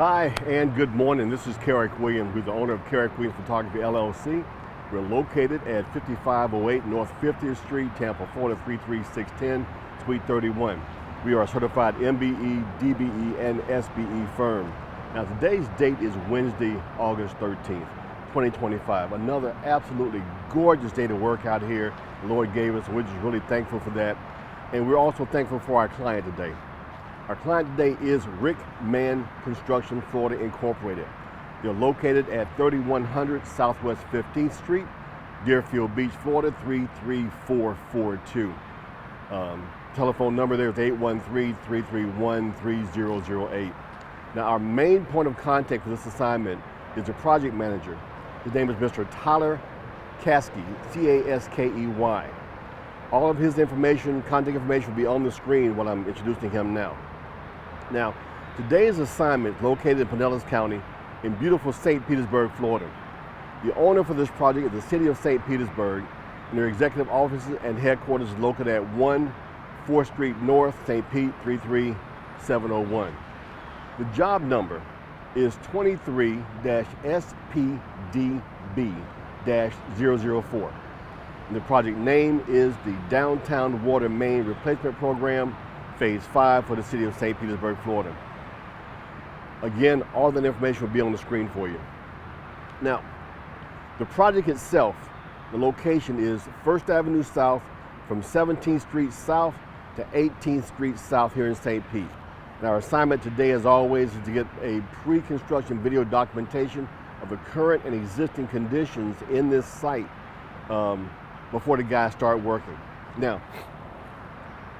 Hi and good morning. This is Carrick Williams. We're the owner of Carrick Williams Photography LLC. We're located at 5508 North 50th Street, Tampa, Florida 33610, Suite 31. We are a certified MBE, DBE, and SBE firm. Now today's date is Wednesday, August 13th, 2025. Another absolutely gorgeous day to work out here. The Lord gave us, and we're just really thankful for that. And we're also thankful for our client today. Our client today is Ric-Man Construction, Florida Incorporated. They're located at 3100 Southwest 15th Street, Deerfield Beach, Florida 33442. Telephone number there is 813-331-3008. Now our main point of contact for this assignment is the project manager. His name is Mr. Tyler Caskey, C-A-S-K-E-Y. All of his information, contact information will be on the screen when I'm introducing him now. Now, today's assignment is located in Pinellas County in beautiful St. Petersburg, Florida. The owner for this project is the city of St. Petersburg, and their executive offices and headquarters is located at 1 4th Street North, St. Pete 33701. The job number is 23-SPDB-004. And the project name is the Downtown Water Main Replacement Program, Phase 5 for the city of St. Petersburg, Florida. Again, all that information will be on the screen for you. Now, the project itself, the location is 1st Avenue South from 17th Street South to 18th Street South here in St. Pete. And our assignment today, as always, is to get a pre-construction video documentation of the current and existing conditions in this site before the guys start working. Now,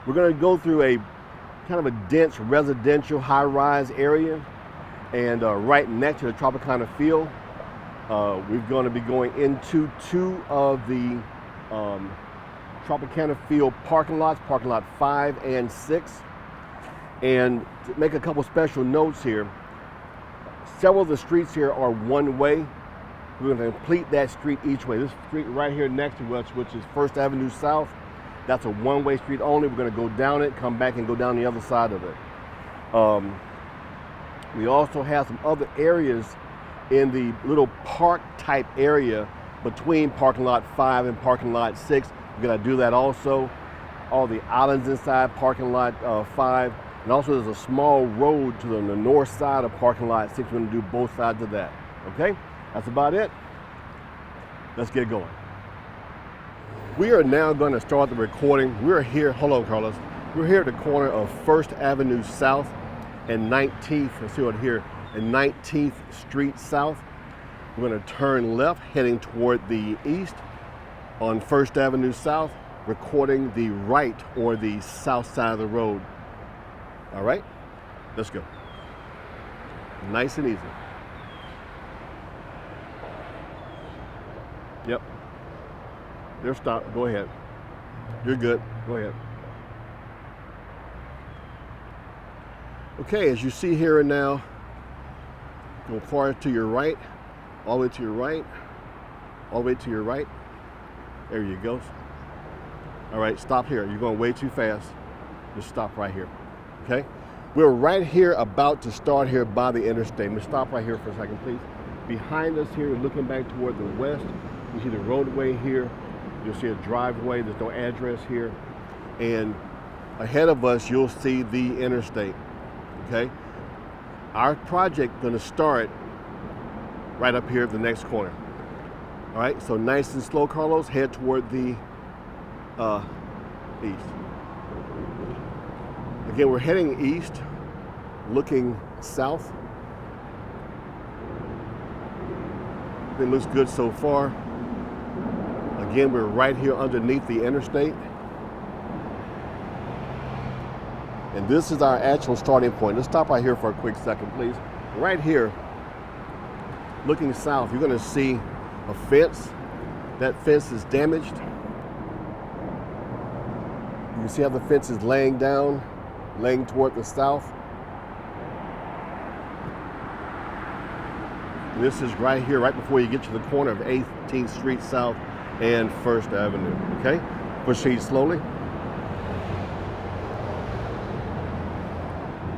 we're going to go through a kind of a dense residential high-rise area, and right next to the Tropicana field, we're going to be going into two of the Tropicana field parking lots, parking lot 5 and 6. And to make a couple special notes here, several of the streets here are one way. We're going to complete that street each way. This street right here next to us, which is 1st Avenue South, that's a one-way street only. We're going to go down it, come back and go down the other side of it. We also have some other areas in the little park type area between parking lot 5 and parking lot 6. We're going to do that also. All the islands inside parking lot 5. And also there's a small road to the north side of parking lot 6. We're going to do both sides of that. Okay? That's about it. Let's get going. We are now going to start the recording. We're here, hold on, Carlos. We're here at the corner of 1st Avenue South and 19th, let's see what here, and 19th Street South. We're going to turn left, heading toward the east on 1st Avenue South, recording the right or the south side of the road. All right, let's go. Nice and easy. Yep. They're stopped. Go ahead. You're good. Go ahead. Okay, as you see here and now, go far to your right, all the way to your right, all the way to your right. There you go. All right, stop here. You're going way too fast. Just stop right here. Okay? We're right here about to start here by the interstate. Let's stop right here for a second, please. Behind us here, looking back toward the west, you see the roadway here. You'll see a driveway, there's no address here. And ahead of us, you'll see the interstate, okay? Our project gonna start right up here at the next corner. All right, so nice and slow, Carlos, head toward the east. Again, we're heading east, looking south. It looks good so far. Again, we're right here underneath the interstate. And this is our actual starting point. Let's stop right here for a quick second, please. Right here, looking south, you're gonna see a fence. That fence is damaged. You can see how the fence is laying down, laying toward the south. This is right here, right before you get to the corner of 18th Street South and 1st Avenue, okay? Proceed slowly.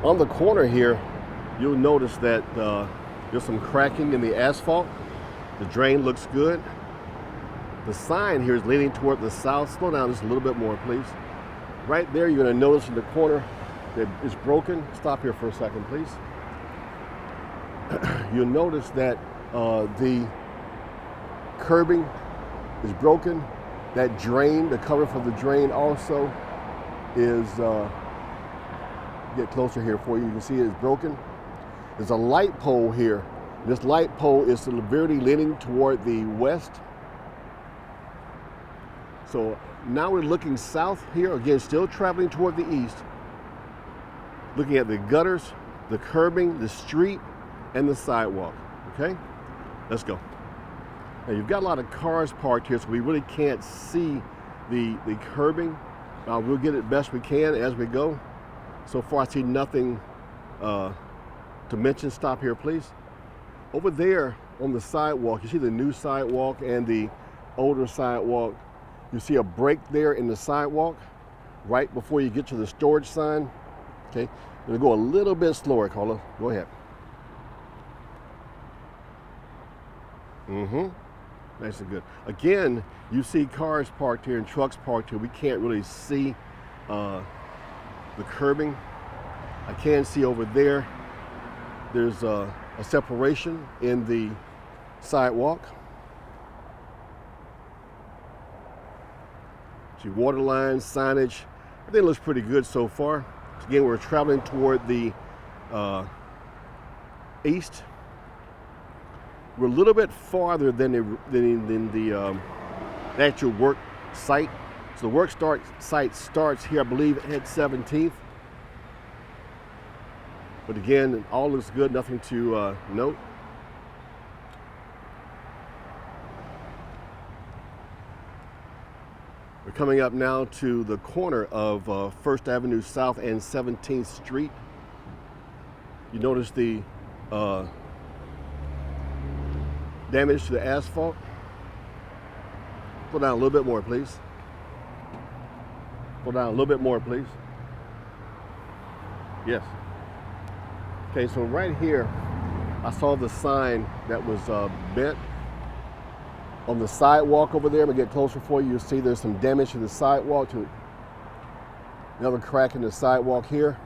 On the corner here, you'll notice that there's some cracking in the asphalt. The drain looks good. The sign here is leaning toward the south. Slow down just a little bit more, please. Right there, you're going to notice in the corner that it's broken. Stop here for a second, please. You'll notice that the curbing is broken. That drain, the cover for the drain also is, get closer here for you. You can see it's broken. There's a light pole here. This light pole is severely leaning toward the west. So now we're looking south here, again, still traveling toward the east, looking at the gutters, the curbing, the street, and the sidewalk, okay? Let's go. Now you've got a lot of cars parked here, so we really can't see the curbing. We'll get it best we can as we go. So far I see nothing to mention. Stop here, please. Over there on the sidewalk, you see the new sidewalk and the older sidewalk. You see a break there in the sidewalk right before you get to the storage sign. Okay, I'm gonna go a little bit slower, Carla. Go ahead. Nice and good. Again, you see cars parked here and trucks parked here. We can't really see the curbing. I can see over there, there's a separation in the sidewalk. See water lines, signage, everything looks pretty good so far. Again, we're traveling toward the east. We're a little bit farther than the actual work site. So the work site starts here, I believe, at 17th. But again, all looks good, nothing to note. We're coming up now to the corner of 1st Avenue South and 17th Street. You notice the damage to the asphalt. Pull down a little bit more, please. Pull down a little bit more, please. Yes. Okay, so right here, I saw the sign that was bent on the sidewalk over there. I'm gonna get closer for you. You'll see there's some damage to the sidewalk, to another crack in the sidewalk here.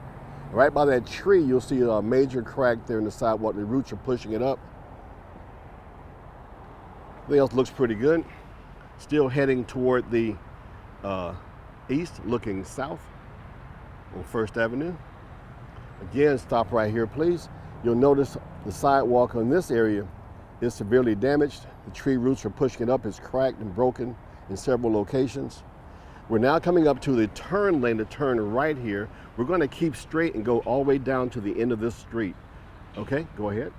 Right by that tree, you'll see a major crack there in the sidewalk. The roots are pushing it up. Everything else looks pretty good. Still heading toward the east, looking south on 1st Avenue. Again, stop right here, please. You'll notice the sidewalk on this area is severely damaged. The tree roots are pushing it up. It's cracked and broken in several locations. We're now coming up to the turn lane to turn right here. We're going to keep straight and go all the way down to the end of this street. Okay, go ahead.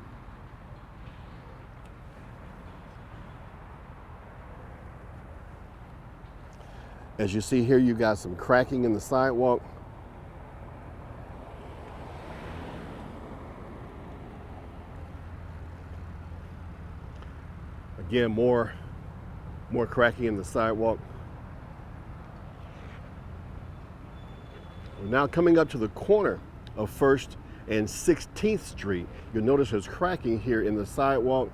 As you see here, you got some cracking in the sidewalk. Again, more cracking in the sidewalk. We're now coming up to the corner of 1st and 16th Street. You'll notice there's cracking here in the sidewalk.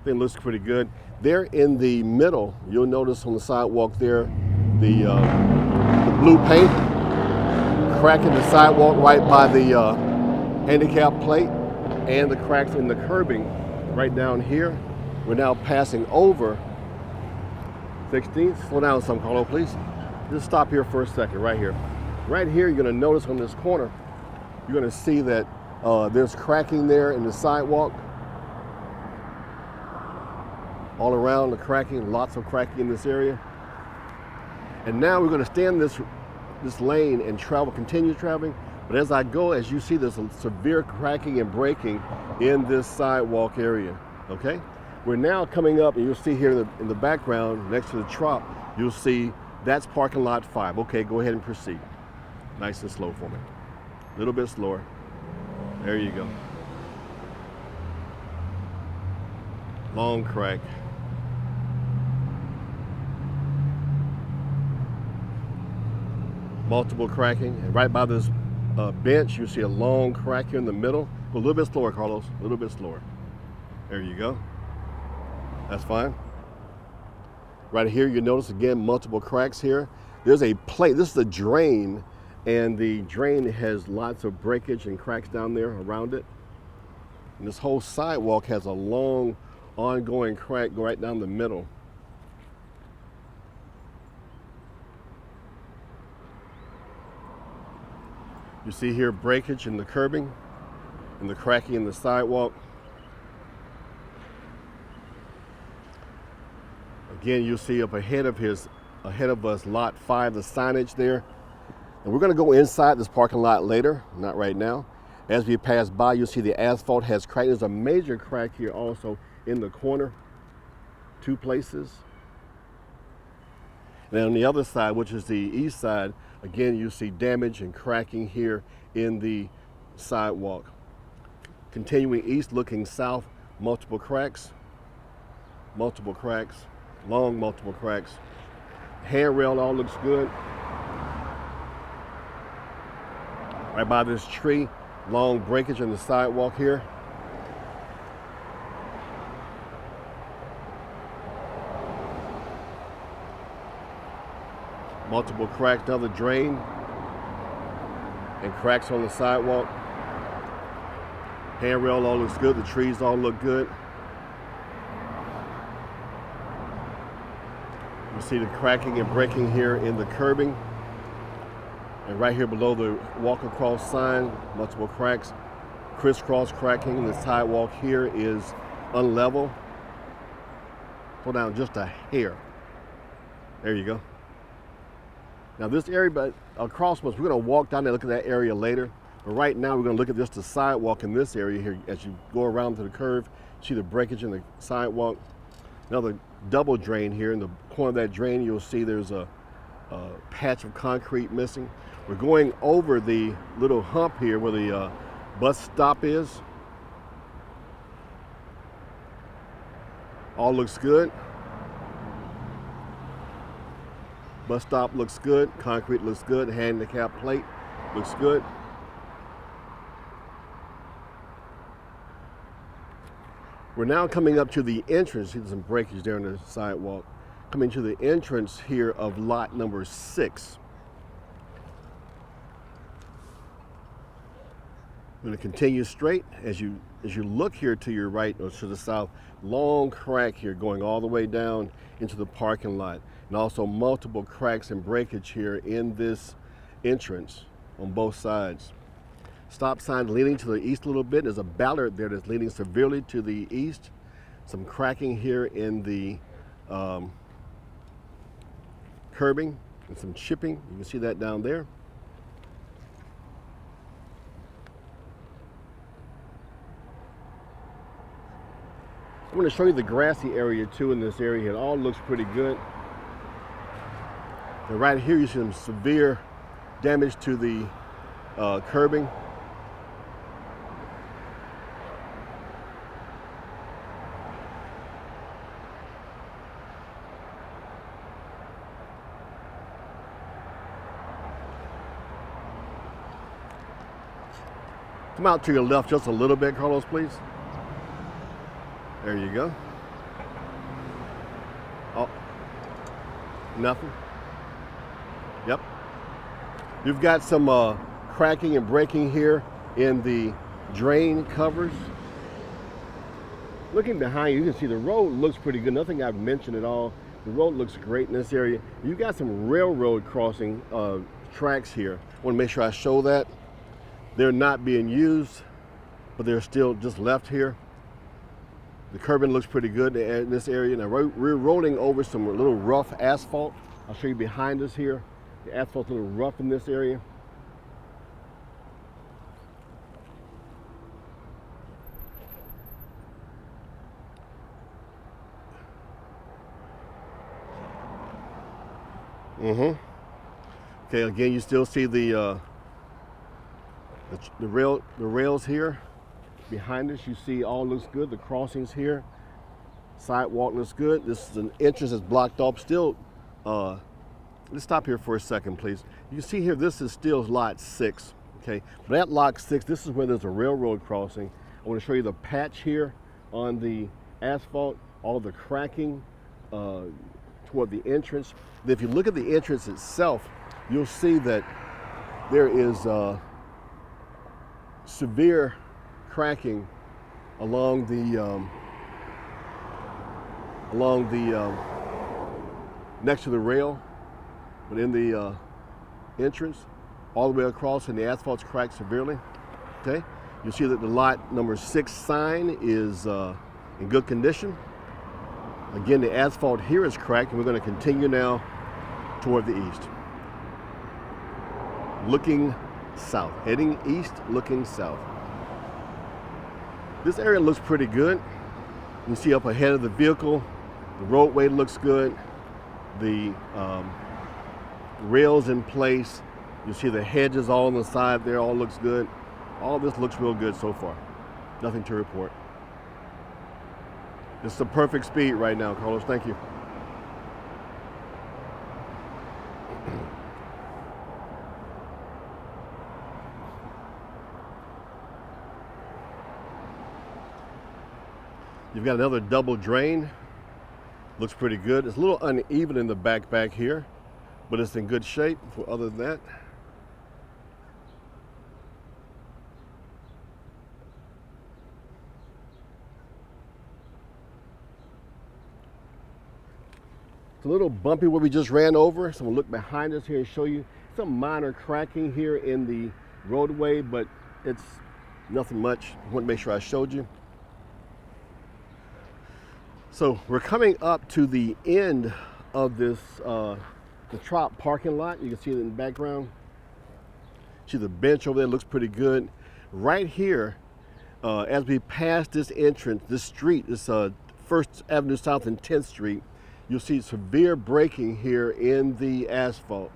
Thing looks pretty good. There in the middle, you'll notice on the sidewalk there, the blue paint, crack in the sidewalk right by the handicap plate, and the cracks in the curbing right down here. We're now passing over 16th. Slow down some, Carlo, please. Just stop here for a second, right here. Right here, you're gonna notice on this corner, you're gonna see that there's cracking there in the sidewalk. All around the cracking, lots of cracking in this area. And now we're gonna stay in this lane and continue traveling. But as I go, as you see, there's a severe cracking and breaking in this sidewalk area, okay? We're now coming up, and you'll see here in the background, next to the trop, you'll see that's parking lot 5. Okay, go ahead and proceed. Nice and slow for me. A little bit slower. There you go. Long crack. multiple cracking. And right by this bench, you see a long crack here in the middle. Go a little bit slower, Carlos, a little bit slower. There you go. That's fine. Right here, you notice again, multiple cracks here. There's a plate, this is a drain, and the drain has lots of breakage and cracks down there around it. And this whole sidewalk has a long, ongoing crack right down the middle. You see here breakage in the curbing and the cracking in the sidewalk. Again, you'll see up ahead of us, lot 5, the signage there. And we're going to go inside this parking lot later, not right now. As we pass by, you'll see the asphalt has cracked. There's a major crack here also in the corner, 2 places. And on the other side, which is the east side, again, you see damage and cracking here in the sidewalk. Continuing east, looking south, multiple cracks, long multiple cracks. Handrail all looks good. Right by this tree, long breakage in the sidewalk here. Multiple cracks, another drain, and cracks on the sidewalk. Handrail all looks good, the trees all look good. You see the cracking and breaking here in the curbing. And right here below the walk across sign, multiple cracks, crisscross cracking. The sidewalk here is unlevel. Pull down just a hair. There you go. Now this area, but across us, we're gonna walk down there, look at that area later. But right now we're gonna look at just the sidewalk in this area here. As you go around to the curve, see the breakage in the sidewalk. Another double drain here. In the corner of that drain, you'll see there's a patch of concrete missing. We're going over the little hump here where the bus stop is. All looks good. Bus stop looks good. Concrete looks good. Handicap plate looks good. We're now coming up to the entrance. See, there's some breakage there on the sidewalk. Coming to the entrance here of lot number 6. I'm going to continue straight as you look here to your right or to the south. Long crack here going all the way down into the parking lot, and also multiple cracks and breakage here in this entrance on both sides. Stop sign leaning to the east a little bit. There's a ballard there that's leaning severely to the east. Some cracking here in the curbing and some chipping. You can see that down there. I'm going to show you the grassy area too in this area. It all looks pretty good. And right here you see some severe damage to the curbing. Come out to your left just a little bit, Carlos, please. There you go. Oh, nothing. Yep. You've got some cracking and breaking here in the drain covers. Looking behind you, you can see the road looks pretty good. Nothing I've mentioned at all. The road looks great in this area. You've got some railroad crossing tracks here. I want to make sure I show that. They're not being used, but they're still just left here. The curbing looks pretty good in this area. Now we're rolling over some little rough asphalt. I'll show you behind us here. The asphalt's a little rough in this area. Okay, again, you still see the rails here. Behind us, you see all looks good. The crossings here, sidewalk looks good. This is an entrance that's blocked off. Still, let's stop here for a second, please. You see here, this is still lot 6. Okay, but at lot 6, this is where there's a railroad crossing. I want to show you the patch here on the asphalt, all the cracking toward the entrance. If you look at the entrance itself, you'll see that there is severe cracking along the next to the rail, but in the entrance, all the way across, and the asphalt's cracked severely. Okay, you'll see that the lot number 6 sign is in good condition. Again, the asphalt here is cracked, and we're going to continue now toward the east. Looking south, heading east, looking south. This area looks pretty good. You see up ahead of the vehicle, the roadway looks good. The rails in place. You see the hedges all on the side there, all looks good. All this looks real good so far. Nothing to report. This is the perfect speed right now, Carlos. Thank you. You've got another double drain. Looks pretty good. It's a little uneven in the back here, but it's in good shape. Other than that, it's a little bumpy where we just ran over, so we'll look behind us here and show you some minor cracking here in the roadway, but it's nothing much. I want to make sure I showed you. So we're coming up to the end of this the Trop parking lot. You can see it in the background. See the bench over there, looks pretty good. Right here, as we pass this entrance, this street, this First Avenue South and 10th Street, you'll see severe braking here in the asphalt.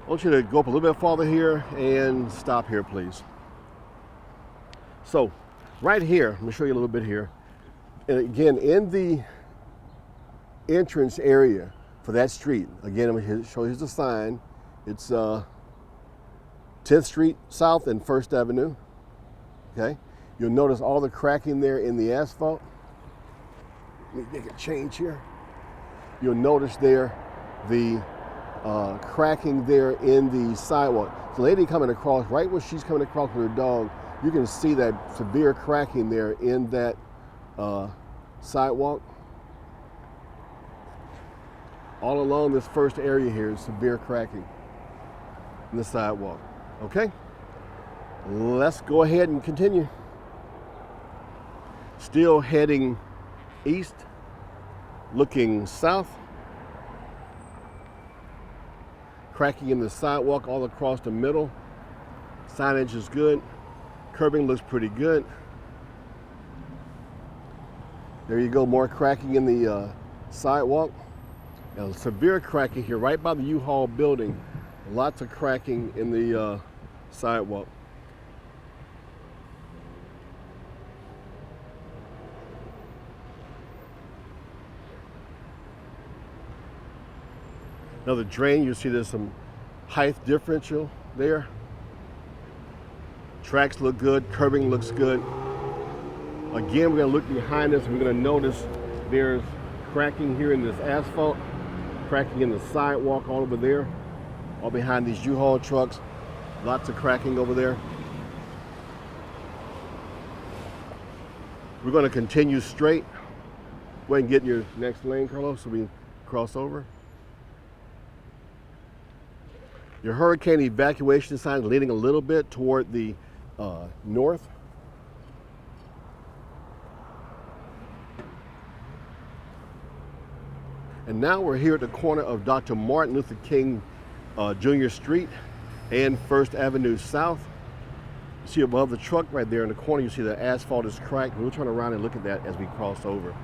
I want you to go up a little bit farther here and stop here, please. So right here, let me show you a little bit here. And again, in the entrance area for that street, again, I'm going to show you the sign. It's 10th Street South and 1st Avenue. Okay, you'll notice all the cracking there in the asphalt. Let me make a change here. You'll notice there the cracking there in the sidewalk. The lady coming across, right where she's coming across with her dog, you can see that severe cracking there in that sidewalk. All along this first area here is severe cracking in the sidewalk. Okay, let's go ahead and continue. Still heading east, looking south. Cracking in the sidewalk all across the middle. Signage is good. Curbing looks pretty good. There you go, more cracking in the sidewalk. Now, severe cracking here right by the U-Haul building. Lots of cracking in the sidewalk. Another drain, you see there's some height differential there. Tracks look good, curbing looks good. Again, we're gonna look behind us and we're gonna notice there's cracking here in this asphalt, cracking in the sidewalk all over there, all behind these U-Haul trucks. Lots of cracking over there. We're gonna continue straight. Go ahead and get in your next lane, Carlos, so we can cross over. Your hurricane evacuation sign is leaning a little bit toward the north. And now we're here at the corner of Dr. Martin Luther King Jr. Street and 1st Avenue South. You see above the truck right there in the corner, you see the asphalt is cracked. We'll turn around and look at that as we cross over.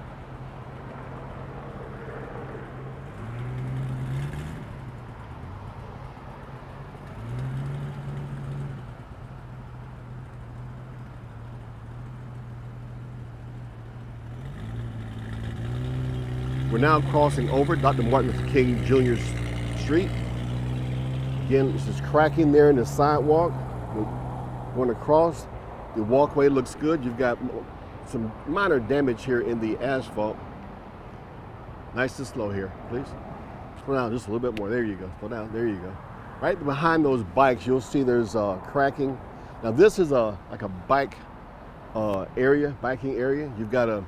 We're now crossing over Dr. Martin Luther King Jr. Street. Again, this is cracking there in the sidewalk. Going across, the walkway looks good. You've got some minor damage here in the asphalt. Nice and slow here, please. Slow down just a little bit more. There you go. Slow down. There you go. Right behind those bikes, you'll see there's cracking. Now this is like a bike biking area. You've got a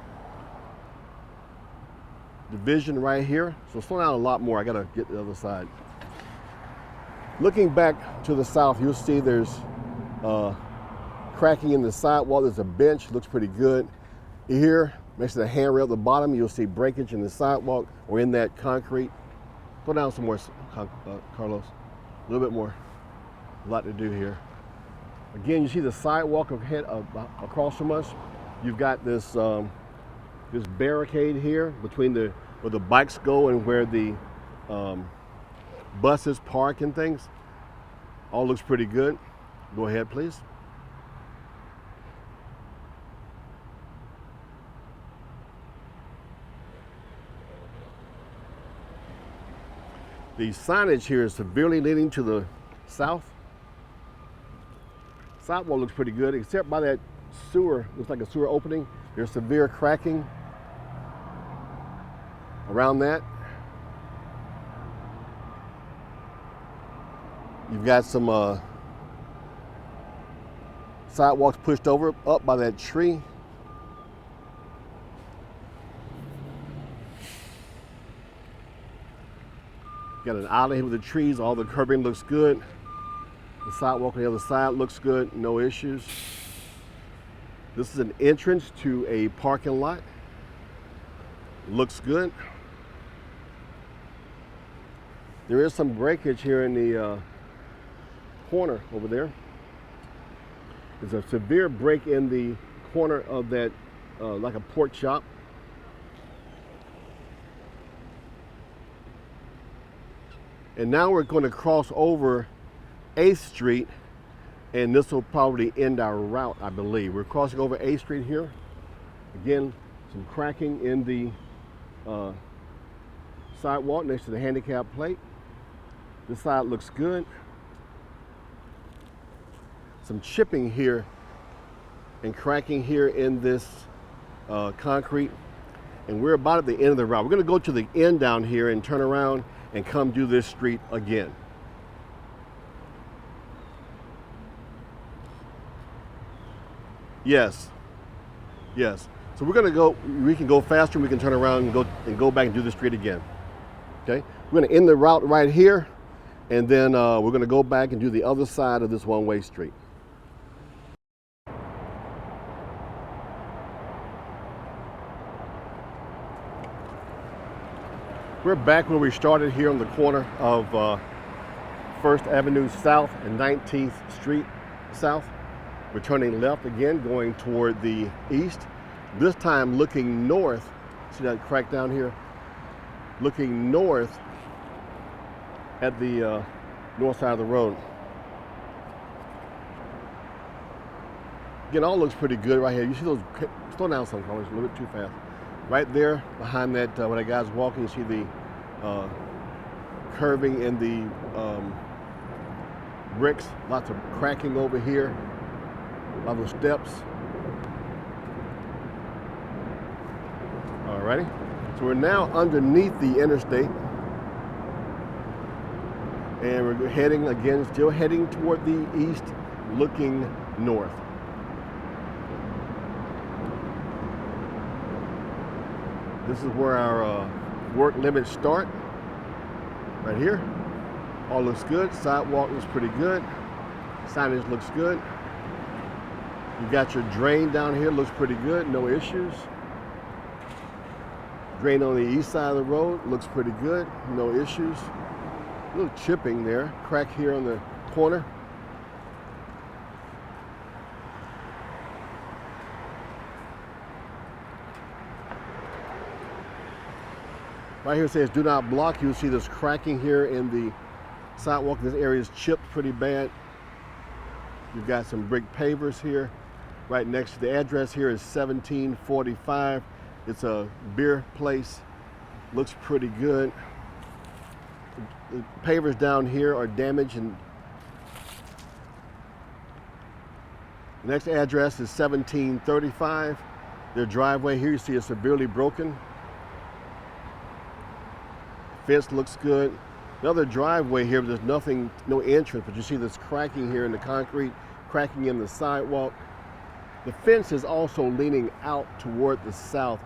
division right here. So slow down a lot more. I gotta get the other side. Looking back to the south, you'll see there's cracking in the sidewalk. There's a bench, looks pretty good. Here, next to the handrail at the bottom, you'll see breakage in the sidewalk or in that concrete. Go down some more, Carlos. A little bit more. A lot to do here. Again, you see the sidewalk across from us. You've got this this barricade here between where the bikes go and where the buses park and things. All looks pretty good. Go ahead, please. The signage here is severely leaning to the south. Sidewalk looks pretty good, except by that sewer, looks like a sewer opening. There's severe cracking around that. You've got some sidewalks pushed over up by that tree. Got an island here with the trees. All the curbing looks good. The sidewalk on the other side looks good. No issues. This is an entrance to a parking lot. Looks good. There is some breakage here in the corner over there. There's a severe break in the corner of that, like a pork chop. And now we're going to cross over 8th Street, and this will probably end our route, I believe. We're crossing over 8th Street here. Again, some cracking in the sidewalk next to the handicap plate. This side looks good. Some chipping here and cracking here in this concrete. And we're about at the end of the route. We're going to go to the end down here and turn around and come do this street again. Yes. Yes. So we're going to go, we can go faster, we can turn around and go back and do the street again. Okay? We're going to end the route right here, and then we're going to go back and do the other side of this one-way street. We're back where we started here on the corner of 1st Avenue South and 19th Street South. We're turning left again, going toward the east. This time looking north. See that crack down here? Looking north at the north side of the road. Again, all looks pretty good right here. You see those, slow down some colors, a little bit too fast. Right there behind that, where that guy's walking, you see the curving in the bricks. Lots of cracking over here. A lot of steps. Alrighty. So we're now underneath the interstate. And we're heading again, still heading toward the east, looking north. This is where our work limits start, right here. All looks good. Sidewalk looks pretty good. Signage looks good. You got your drain down here, looks pretty good, no issues. Drain on the east side of the road, looks pretty good, no issues. A little chipping there, crack here on the corner. Right here it says do not block. You'll see this cracking here in the sidewalk. This area is chipped pretty bad. You've got some brick pavers here. Right next to the address here is 1745. It's a beer place. Looks pretty good. The pavers down here are damaged, and the next address is 1735. Their driveway here, you see, is severely broken. Fence looks good. Another driveway here, but there's nothing, no entrance, but you see this cracking here in the concrete, cracking in the sidewalk. The fence is also leaning out toward the south.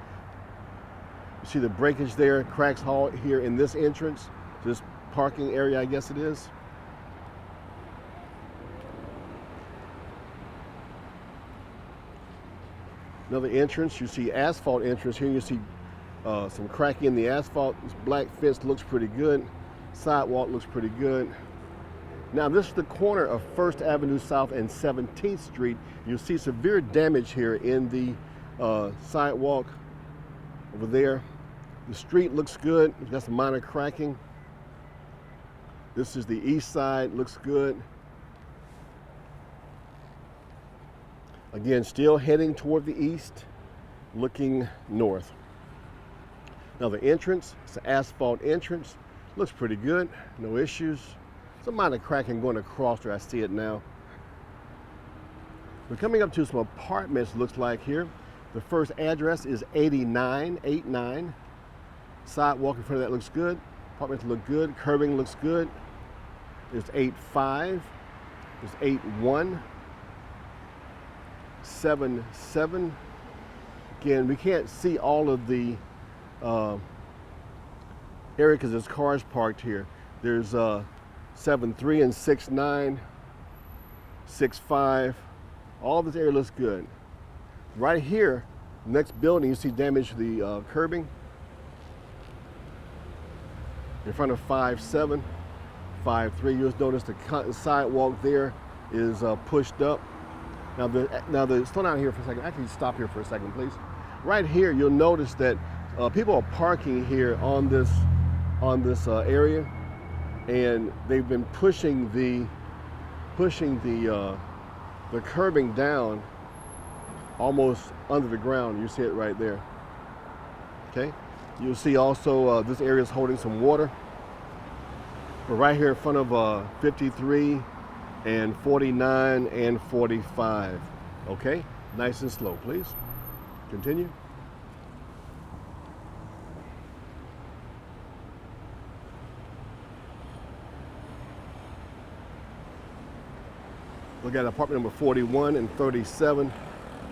You see the breakage there, cracks all here in this entrance, this parking area, I guess it is. Another entrance, you see asphalt entrance here. You see some cracking in the asphalt. This black fence looks pretty good. Sidewalk looks pretty good. Now this is the corner of 1st Avenue South and 17th Street. You'll see severe damage here in the sidewalk over there. The street looks good. It's got some minor cracking. This is the east side, looks good. Again, still heading toward the east, looking north. Now the entrance, it's an asphalt entrance. Looks pretty good, no issues. Some minor cracking going across there, I see it now. We're coming up to some apartments, looks like here. The first address is 8989. Sidewalk in front of that looks good. Apartments look good, curbing looks good. There's 85, there's 81, 77. Again, we can't see all of the area because there's cars parked here. There's 73 and 69, 65. All this area looks good. Right here, next building, you see damage to the curbing. In front of 5-7, 5-3. You'll notice the sidewalk there is pushed up. Now slow down here for a second. Actually, stop here for a second, please. Right here, you'll notice that people are parking here on this area, and they've been pushing the curbing down almost under the ground. You see it right there. Okay. You'll see also this area is holding some water. We're right here in front of 53 and 49 and 45. Okay, nice and slow, please. Continue. Look at apartment number 41 and 37.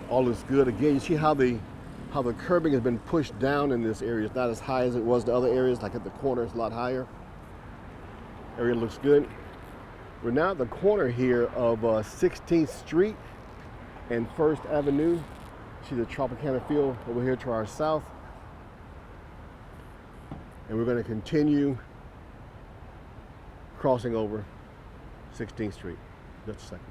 All looks good. Again, you see how the curbing has been pushed down in this area. It's not as high as it was in other areas, like at the corner, it's a lot higher. Area looks good. We're now at the corner here of 16th Street and 1st Avenue. See the Tropicana field over here to our south. And we're going to continue crossing over 16th Street. Just a second.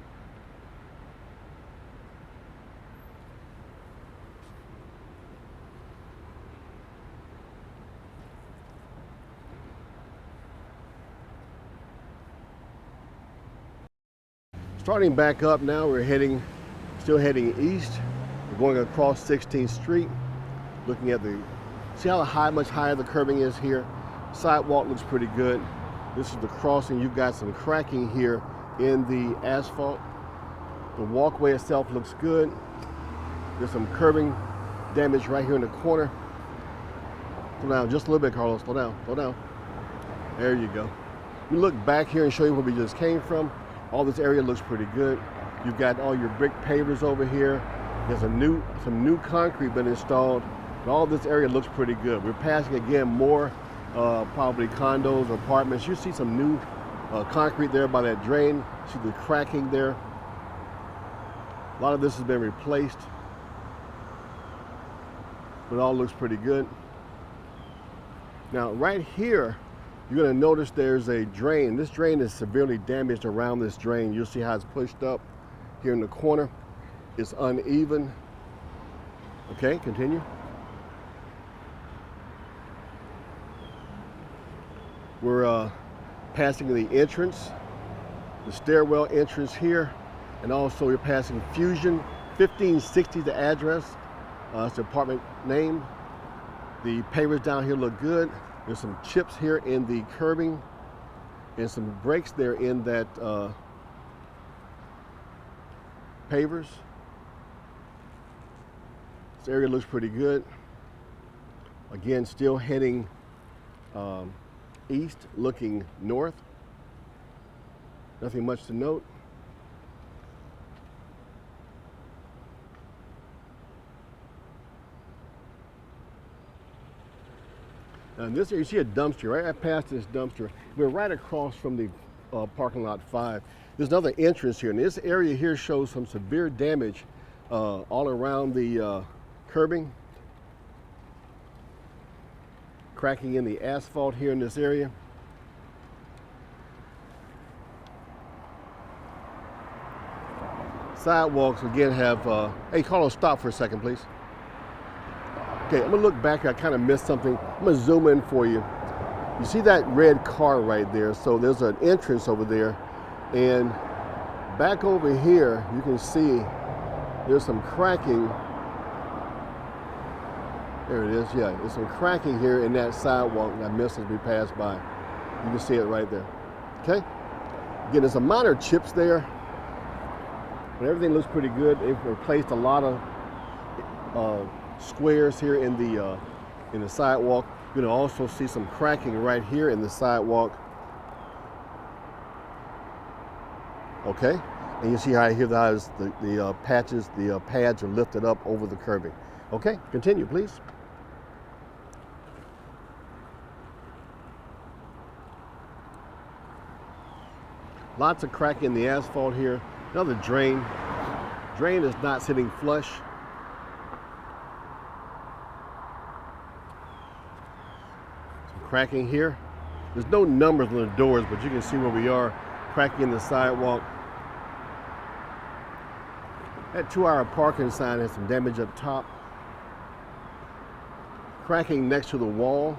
Starting back up now, we're still heading east. We're going across 16th Street, looking at see how much higher the curbing is here. Sidewalk looks pretty good. This is the crossing. You've got some cracking here in the asphalt. The walkway itself looks good. There's some curbing damage right here in the corner. Slow down just a little bit, Carlos. Slow down, slow down. There you go. We look back here and show you where we just came from. All this area looks pretty good. You've got all your brick pavers over here. There's some new concrete been installed. And all this area looks pretty good. We're passing again more probably condos, apartments. You see some new concrete there by that drain. See the cracking there. A lot of this has been replaced, but it all looks pretty good. Now right here, you're going to notice there's a drain. This drain is severely damaged around this drain. You'll see how it's pushed up here in the corner. It's uneven. Okay, continue. We're passing the entrance, the stairwell entrance here, and also you're passing Fusion. 1560 the address. It's the apartment name. The pavers down here look good. There's some chips here in the curbing. and some breaks there in that pavers. This area looks pretty good. Again, still heading east, looking north. Nothing much to note. Now in this area, you see a dumpster, right? I passed this dumpster. We're right across from the parking lot 5. There's another entrance here, and this area here shows some severe damage all around the curbing. Cracking in the asphalt here in this area. Sidewalks again have, hey Carlos, stop for a second please. Okay, I'm gonna look back here, I kind of missed something. I'm gonna zoom in for you. You see that red car right there? So there's an entrance over there, and back over here, you can see there's some cracking. There it is, yeah. There's some cracking here in that sidewalk that I missed as we passed by. You can see it right there, okay? Again, there's some minor chips there, but everything looks pretty good. They've replaced a lot of squares here in the sidewalk. You're gonna also see some cracking right here in the sidewalk. Okay, and you see how here the patches, the pads are lifted up over the curbing. Okay, continue, please. Lots of crack in the asphalt here. Another drain. Drain is not sitting flush. Some cracking here. There's no numbers on the doors, but you can see where we are. Cracking in the sidewalk. That 2-hour parking sign has some damage up top. Cracking next to the wall,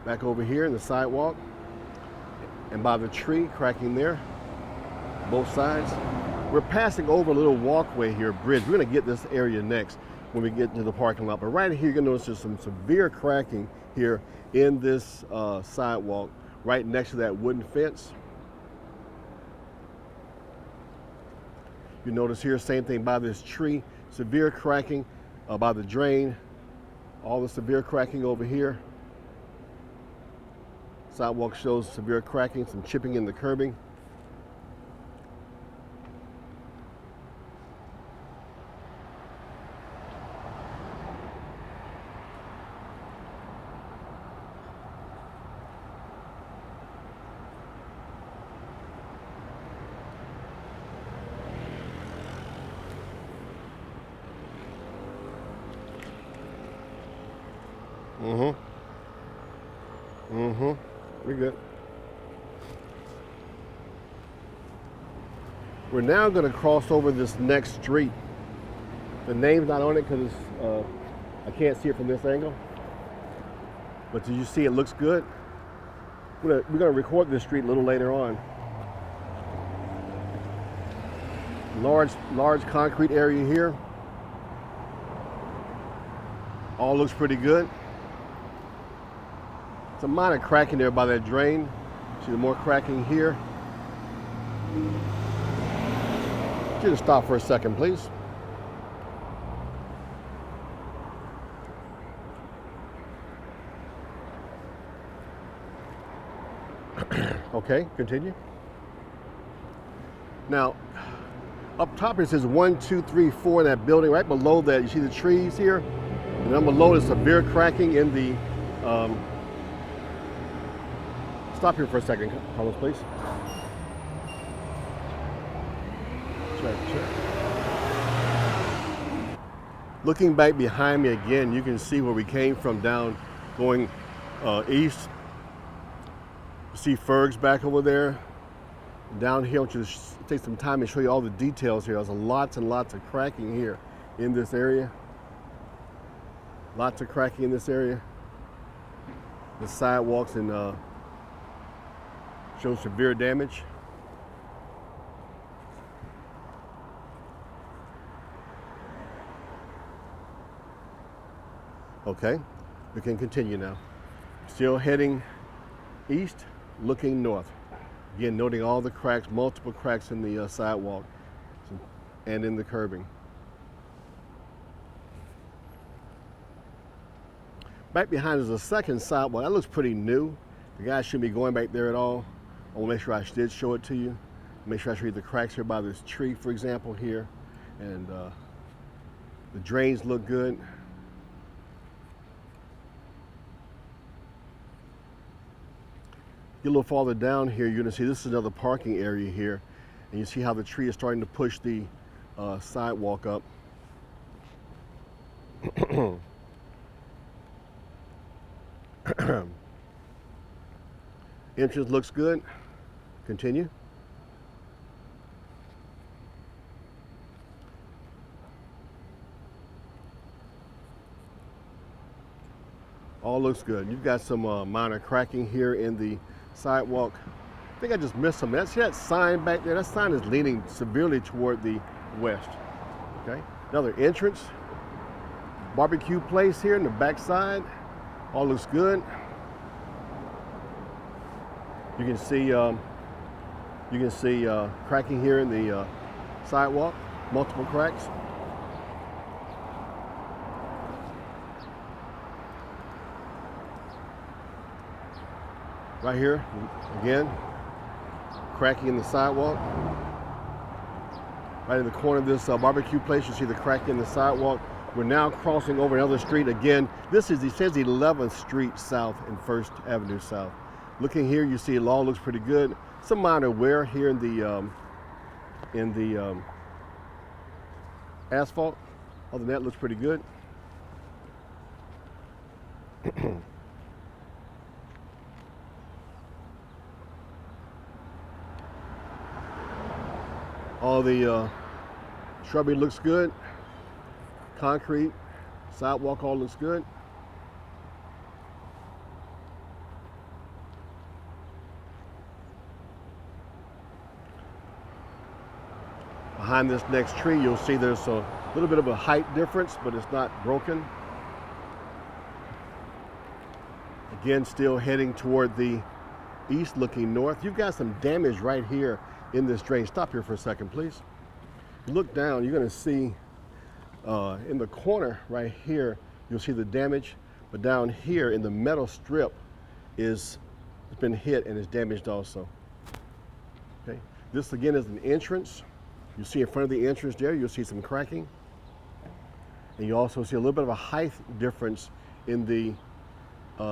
back over here in the sidewalk. And by the tree, cracking there. Both sides. We're passing over a little walkway here, bridge. We're gonna get this area next when we get to the parking lot. But right here, you're gonna notice there's some severe cracking here in this sidewalk, right next to that wooden fence. You notice here, same thing by this tree, severe cracking by the drain, all the severe cracking over here. Sidewalk shows severe cracking, some chipping in the curbing. We're good. We're now going to cross over this next street. The name's not on it because I can't see it from this angle. But did you see it looks good? We're going to record this street a little later on. Large concrete area here. All looks pretty good. Some minor cracking there by that drain. See the more cracking here. Just stop for a second, please. Okay, continue. Now, up top it says 1, 2, 3, 4 in that building. Right below that, you see the trees here? And then below is severe cracking in the stop here for a second, Carlos, please. Check. Looking back behind me again, you can see where we came from down going east. You see Ferg's back over there. Down here, I want you to take some time and show you all the details here. There's lots and lots of cracking here in this area. Lots of cracking in this area. The sidewalks and show severe damage. Okay, we can continue now. Still heading east, looking north. Again, noting all the cracks, multiple cracks in the sidewalk and in the curbing. Back behind is a second sidewalk. That looks pretty new. The guy shouldn't be going back there at all. I want to make sure I did show it to you. Make sure I show you the cracks here by this tree, for example, here. And the drains look good. Get a little farther down here, you're gonna see this is another parking area here. And you see how the tree is starting to push the sidewalk up. Entrance looks good. Continue. All looks good. You've got some minor cracking here in the sidewalk. I think I just missed some. See that sign back there? That sign is leaning severely toward the west. Okay. Another entrance. Barbecue place here in the back side. All looks good. You can see cracking here in the sidewalk. Multiple cracks. Right here, again, cracking in the sidewalk. Right in the corner of this barbecue place, you see the crack in the sidewalk. We're now crossing over another street again. This is, it says 11th Street South and 1st Avenue South. Looking here, you see it all looks pretty good. Some minor wear here in the asphalt. Other than that, it looks pretty good. All the shrubbery looks good. Concrete, sidewalk all looks good. Behind this next tree, you'll see there's a little bit of a height difference, but it's not broken. Again, still heading toward the east, looking north. You've got some damage right here in this drain. Stop here for a second, please. Look down, you're gonna see in the corner right here, you'll see the damage, but down here in the metal strip it's been hit and is damaged also. Okay, this again is an entrance. You see in front of the entrance there, you'll see some cracking. And you also see a little bit of a height difference in the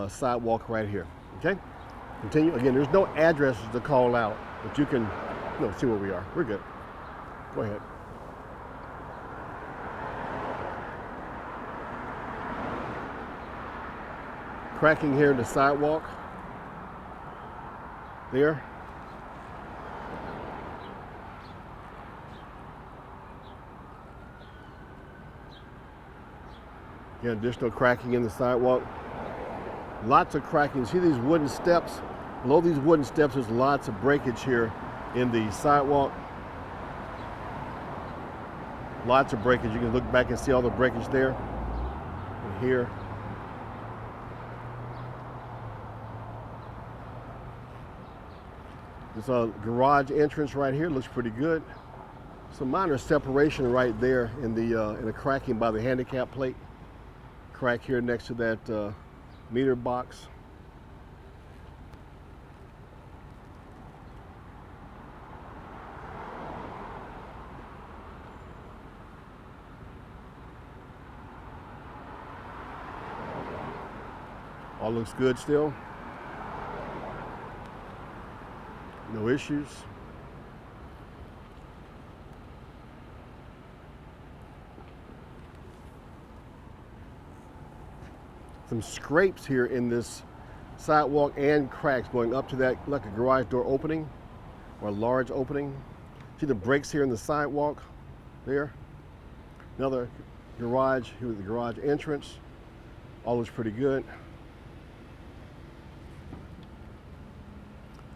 sidewalk right here, okay? Continue, again, there's no addresses to call out, but you can see where we are. We're good. Go ahead. Cracking here in the sidewalk. There. Again, additional cracking in the sidewalk. Lots of cracking. See these wooden steps? Below these wooden steps, there's lots of breakage here in the sidewalk. Lots of breakage. You can look back and see all the breakage there and here. This garage entrance right here looks pretty good. Some minor separation right there in the cracking by the handicap plate. Crack here next to that meter box. All looks good still. No issues. Some scrapes here in this sidewalk and cracks going up to that, like a garage door opening or a large opening. See the breaks here in the sidewalk there. Another garage, here with the garage entrance. All looks pretty good.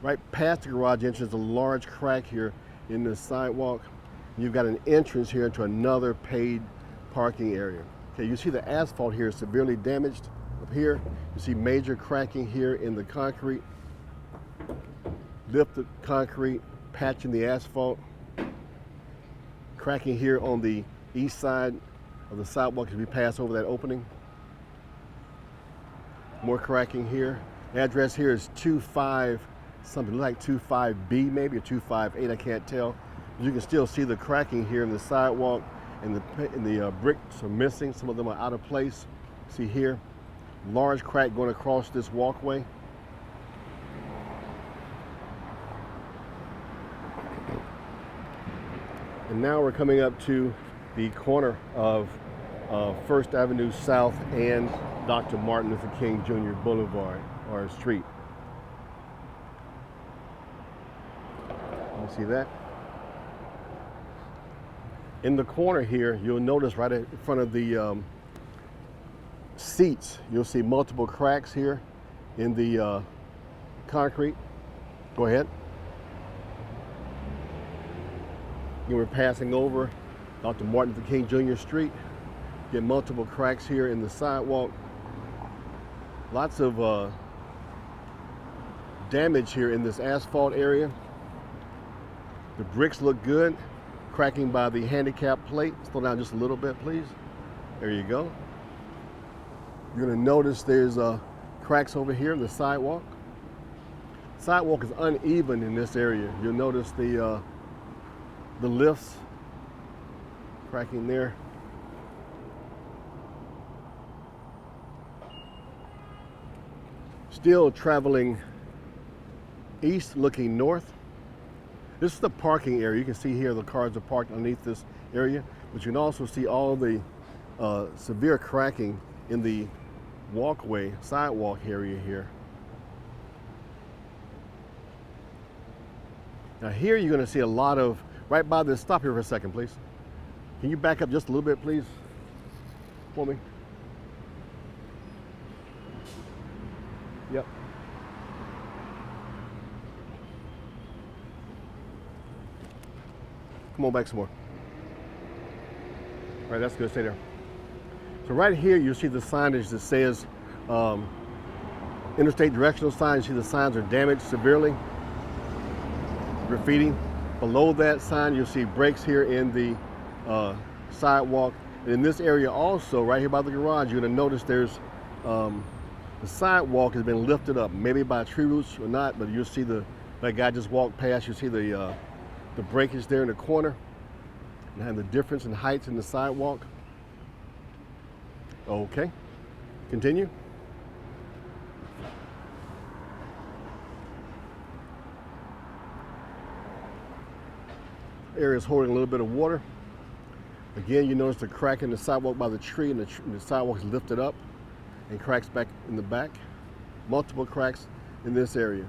Right past the garage entrance, a large crack here in the sidewalk. You've got an entrance here into another paid parking area. Okay, you see the asphalt here is severely damaged up here. You see major cracking here in the concrete. lifted concrete, patching the asphalt. Cracking here on the east side of the sidewalk as we pass over that opening. More cracking here. The address here is 25 something, like 25B maybe, or 258, I can't tell. You can still see the cracking here in the sidewalk, and the bricks are missing. Some of them are out of place. See here, large crack going across this walkway. And now we're coming up to the corner of First Avenue South and Dr. Martin Luther King Jr. Boulevard, or street. You see that? In the corner here, you'll notice right in front of the seats, you'll see multiple cracks here in the concrete. Go ahead. And we're passing over Dr. Martin Luther King Jr. Street. Get multiple cracks here in the sidewalk. Lots of damage here in this asphalt area. The bricks look good. Cracking by the handicap plate. Slow down just a little bit, please. There you go. You're gonna notice there's cracks over here in the sidewalk. Sidewalk is uneven in this area. You'll notice the lifts cracking there. Still traveling east, looking north. This is the parking area. You can see here the cars are parked underneath this area, but you can also see all the severe cracking in the walkway, sidewalk area here. Now here you're going to see a lot of, right by this, stop here for a second, please. Can you back up just a little bit, please, for me? Yep. Come on back some more. All right, that's good, stay there. So right here, you'll see the signage that says interstate directional signs. You see the signs are damaged severely. Graffiti. Below that sign, you'll see breaks here in the sidewalk. And in this area also, right here by the garage, you're gonna notice there's the sidewalk has been lifted up, maybe by tree roots or not, but you'll see that guy just walked past. You see the breakage there in the corner, and the difference in heights in the sidewalk. Okay, continue. Area is holding a little bit of water. Again, you notice the crack in the sidewalk by the tree, and the sidewalk is lifted up and cracks back in the back. Multiple cracks in this area.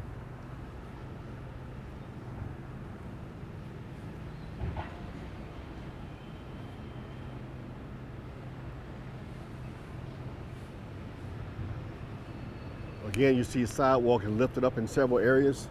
Again, you see sidewalk and lifted up in several areas.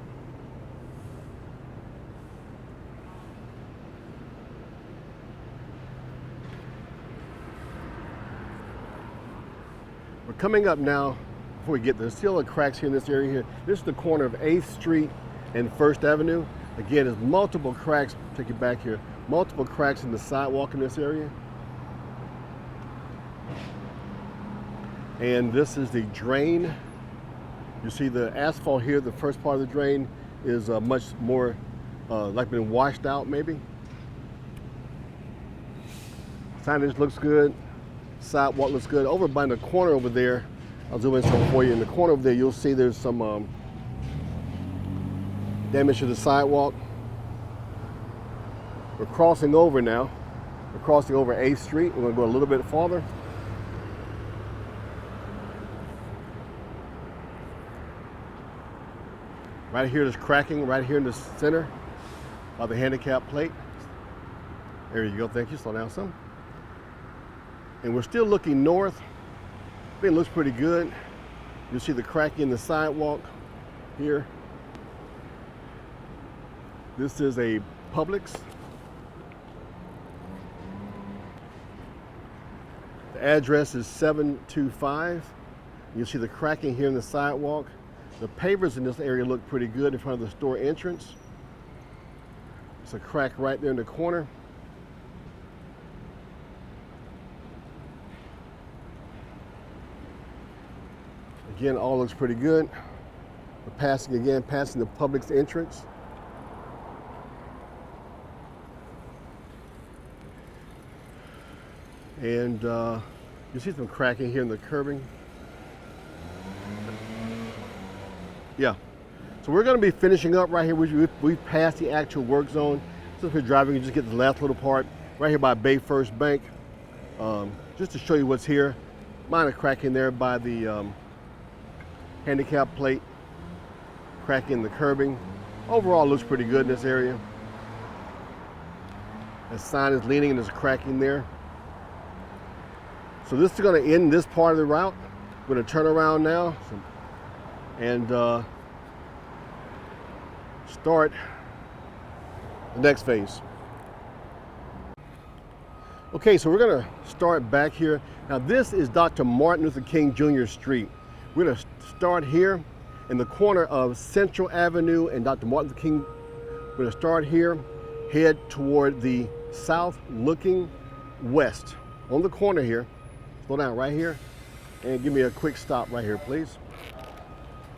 We're coming up now, before we get there, there's still cracks here in this area here. This is the corner of 8th Street and 1st Avenue. Again, there's multiple cracks, take it back here, multiple cracks in the sidewalk in this area. And this is the drain. You see the asphalt here, the first part of the drain is much more like been washed out maybe. Signage looks good, sidewalk looks good. Over by the corner over there, I'll zoom in some for you. In the corner over there, you'll see there's some damage to the sidewalk. We're crossing over now. We're crossing over 8th Street. We're gonna go a little bit farther. Right here is cracking, right here in the center of the handicap plate. There you go, thank you, slow down some. And we're still looking north. It looks pretty good. You'll see the crack in the sidewalk here. This is a Publix. The address is 725. You'll see the cracking here in the sidewalk. The pavers in this area look pretty good in front of the store entrance. It's a crack right there in the corner. Again, all looks pretty good. We're passing the Publix entrance. And you see some cracking here in the curbing. Yeah. So we're going to be finishing up right here. We've passed the actual work zone. Since we're driving, you just get the last little part right here by Bay First Bank. Just to show you what's here. Minor cracking there by the handicap plate. Cracking the curbing. Overall, looks pretty good in this area. The sign is leaning and there's a cracking there. So this is going to end this part of the route. We're going to turn around now and start the next phase. Okay, so we're going to start back here. Now this is Dr. Martin Luther King Jr. Street. We're going to start here in the corner of Central Avenue and Dr. Martin Luther King. We're going to start here, head toward the south, looking west. On the corner here, slow down right here, and give me a quick stop right here, please.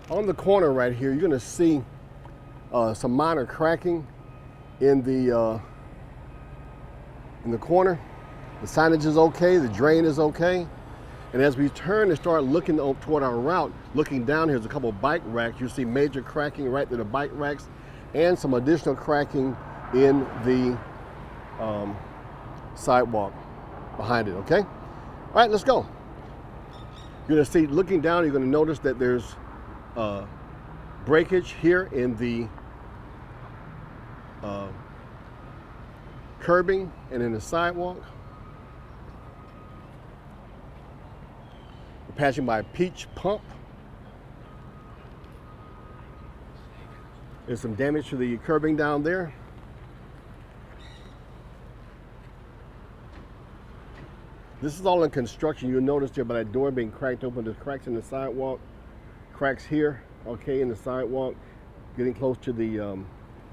On the corner right here, you're going to see some minor cracking in the corner. The signage is okay, the drain is okay. And as we turn and start looking toward our route, looking down, here's a couple of bike racks. You'll see major cracking right through the bike racks and some additional cracking in the sidewalk behind it, okay? All right, let's go. You're gonna see, looking down, you're gonna notice that there's breakage here in the curbing and in the sidewalk. We're passing by Peach Pump. There's some damage to the curbing down there. This is all in construction. You'll notice there by that door being cracked open, there's cracks in the sidewalk, cracks here, okay, in the sidewalk, getting close to the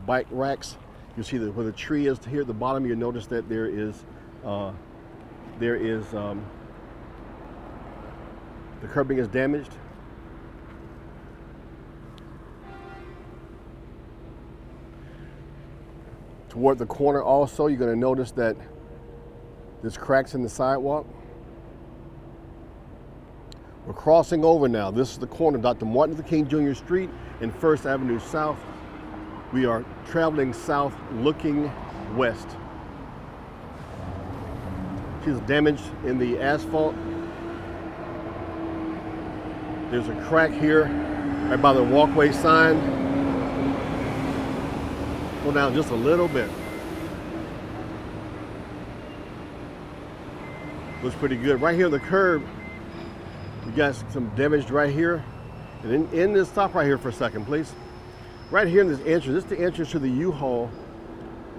bike racks. You'll see that where the tree is here at the bottom, you'll notice that there is the curbing is damaged. Toward the corner also, you're going to notice that there's cracks in the sidewalk. We're crossing over now. This is the corner of Dr. Martin Luther King Jr. Street and First Avenue South. We are traveling south, looking west. There's damage in the asphalt. There's a crack here right by the walkway sign. Go down just a little bit. Looks pretty good. Right here on the curb, we got some damage right here. And in this, stop right here for a second, please. Right here in this entrance, this is the entrance to the U-Haul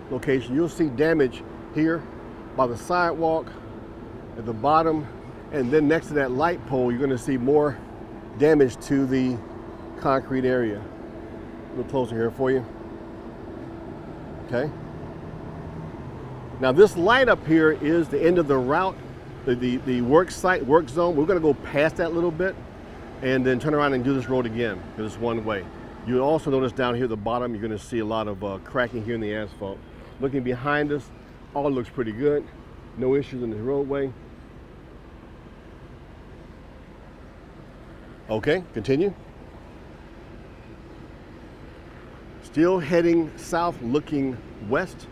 location. You'll see damage here by the sidewalk at the bottom. And then next to that light pole, you're gonna see more damage to the concrete area. A little closer here for you. Okay. Now this light up here is the end of the route, the work site, work zone. We're gonna go past that a little bit and then turn around and do this road again, because it's one way. You'll also notice down here at the bottom, you're gonna see a lot of cracking here in the asphalt. Looking behind us, all looks pretty good. No issues in the roadway. Okay, continue. Still heading south, looking west.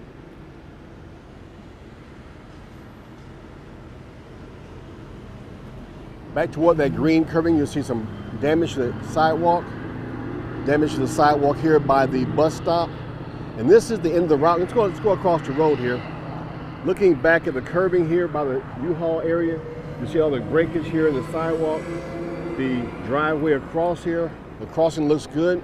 Back toward that green curving, you'll see some damage to the sidewalk. Damage to the sidewalk here by the bus stop. And this is the end of the route. Let's go across the road here. Looking back at the curbing here by the U-Haul area, you see all the breakage here in the sidewalk. The driveway across here, the crossing looks good.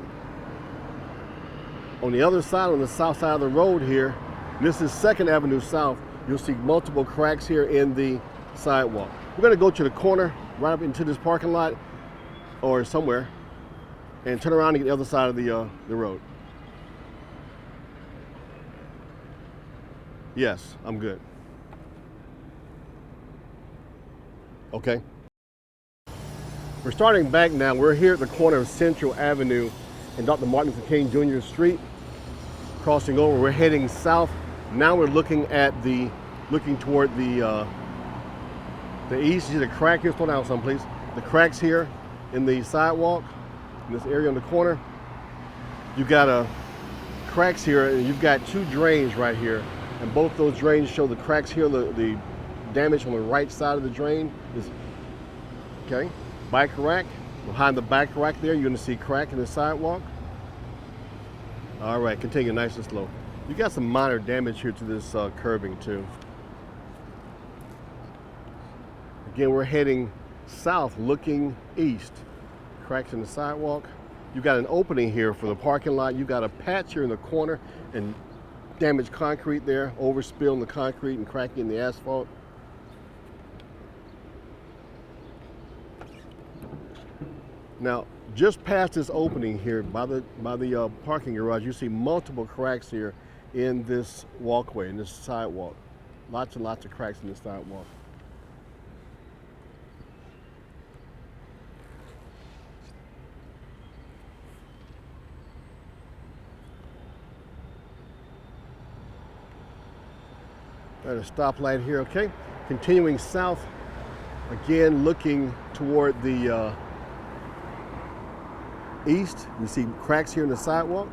On the other side, on the south side of the road here, this is 2nd Avenue South, you'll see multiple cracks here in the sidewalk. We're gonna go to the corner, right up into this parking lot, or somewhere, and turn around and get the other side of the road. Yes, I'm good. Okay. We're starting back now. We're here at the corner of Central Avenue and Dr. Martin Luther King Jr. Street. Crossing over, we're heading south. Now we're looking toward the east. You see the crack here? Slow down some, please. The cracks here in the sidewalk, in this area on the corner. You've got cracks here, and you've got two drains right here. And both those drains show the cracks here. The damage on the right side of the drain is, okay. Bike rack, behind the bike rack there, you're gonna see crack in the sidewalk. All right, continue nice and slow. You got some minor damage here to this curbing too. Again, we're heading south, looking east. Cracks in the sidewalk. You got an opening here for the parking lot. You got a patch here in the corner and damaged concrete there, overspill in the concrete and cracking in the asphalt. Now, just past this opening here by the parking garage, you see multiple cracks here in this walkway, in this sidewalk. Lots and lots of cracks in this sidewalk. Got a stoplight here, okay? Continuing south, again looking toward the east. You see cracks here in the sidewalk.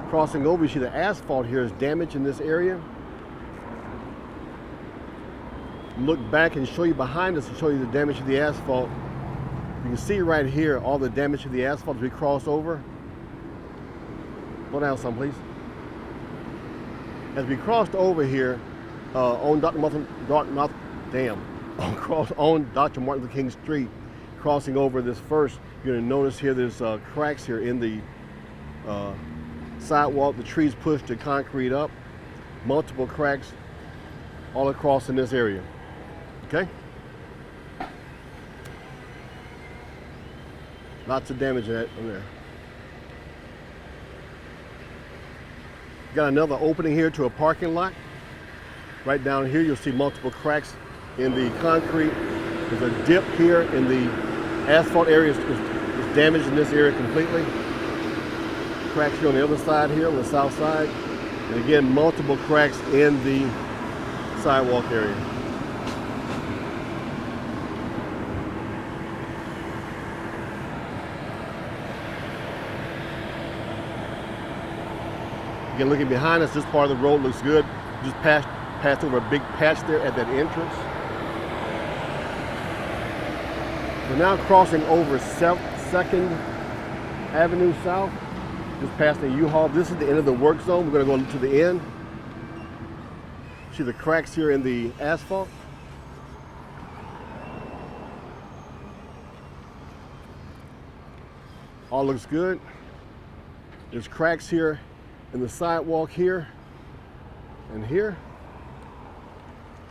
Crossing over, you see the asphalt here is damaged in this area. Look back and show you behind us to show you the damage to the asphalt. You can see right here all the damage to the asphalt as we cross over. Slow down some, please. As we crossed over here on Dr. Martin Luther King Street, crossing over this first, you're going to notice here there's cracks here in the sidewalk. The trees pushed the concrete up. Multiple cracks all across in this area. Okay? Lots of damage in there. Got another opening here to a parking lot. Right down here, you'll see multiple cracks in the concrete. There's a dip here in the asphalt area is damaged in this area completely. Cracks here on the other side here, on the south side. And again, multiple cracks in the sidewalk area. Again, looking behind us, this part of the road looks good. Just passed over a big patch there at that entrance. We're now crossing over 2nd Avenue South, just past the U-Haul. This is the end of the work zone. We're going to go to the end. See the cracks here in the asphalt. All looks good. There's cracks here in the sidewalk here and here.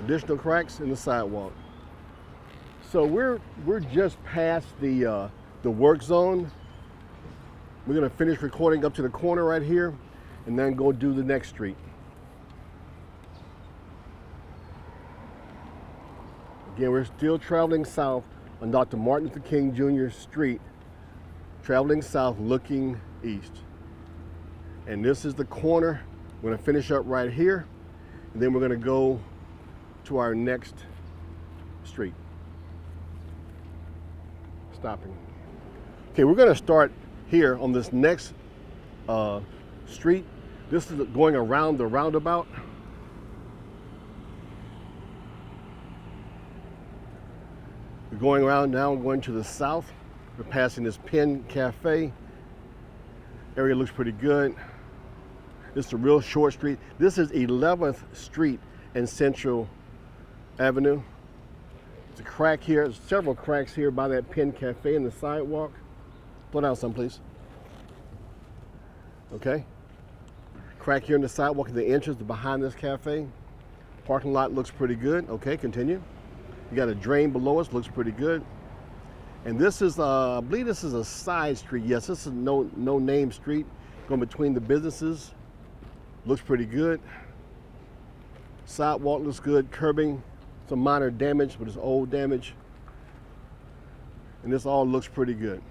Additional cracks in the sidewalk. So we're just past the work zone. We're gonna finish recording up to the corner right here and then go do the next street. Again, we're still traveling south on Dr. Martin Luther King Jr. Street, traveling south looking east. And this is the corner. We're gonna finish up right here, and then we're gonna go to our next street. Stopping. Okay, we're gonna start here on this next street. This is going around the roundabout. We're going around now, going to the south. We're passing this Penn Cafe. Area looks pretty good. This is a real short street. This is 11th Street and Central Avenue. There's a crack here. There's several cracks here by that Penn Cafe in the sidewalk. Slow down some, please. Okay. Crack here in the sidewalk at the entrance behind this cafe. Parking lot looks pretty good. Okay, continue. You got a drain below us, looks pretty good. And this is, I believe this is a side street. Yes, this is no name street going between the businesses. Looks pretty good. Sidewalk looks good. Curbing, some minor damage, but it's old damage. And this all looks pretty good.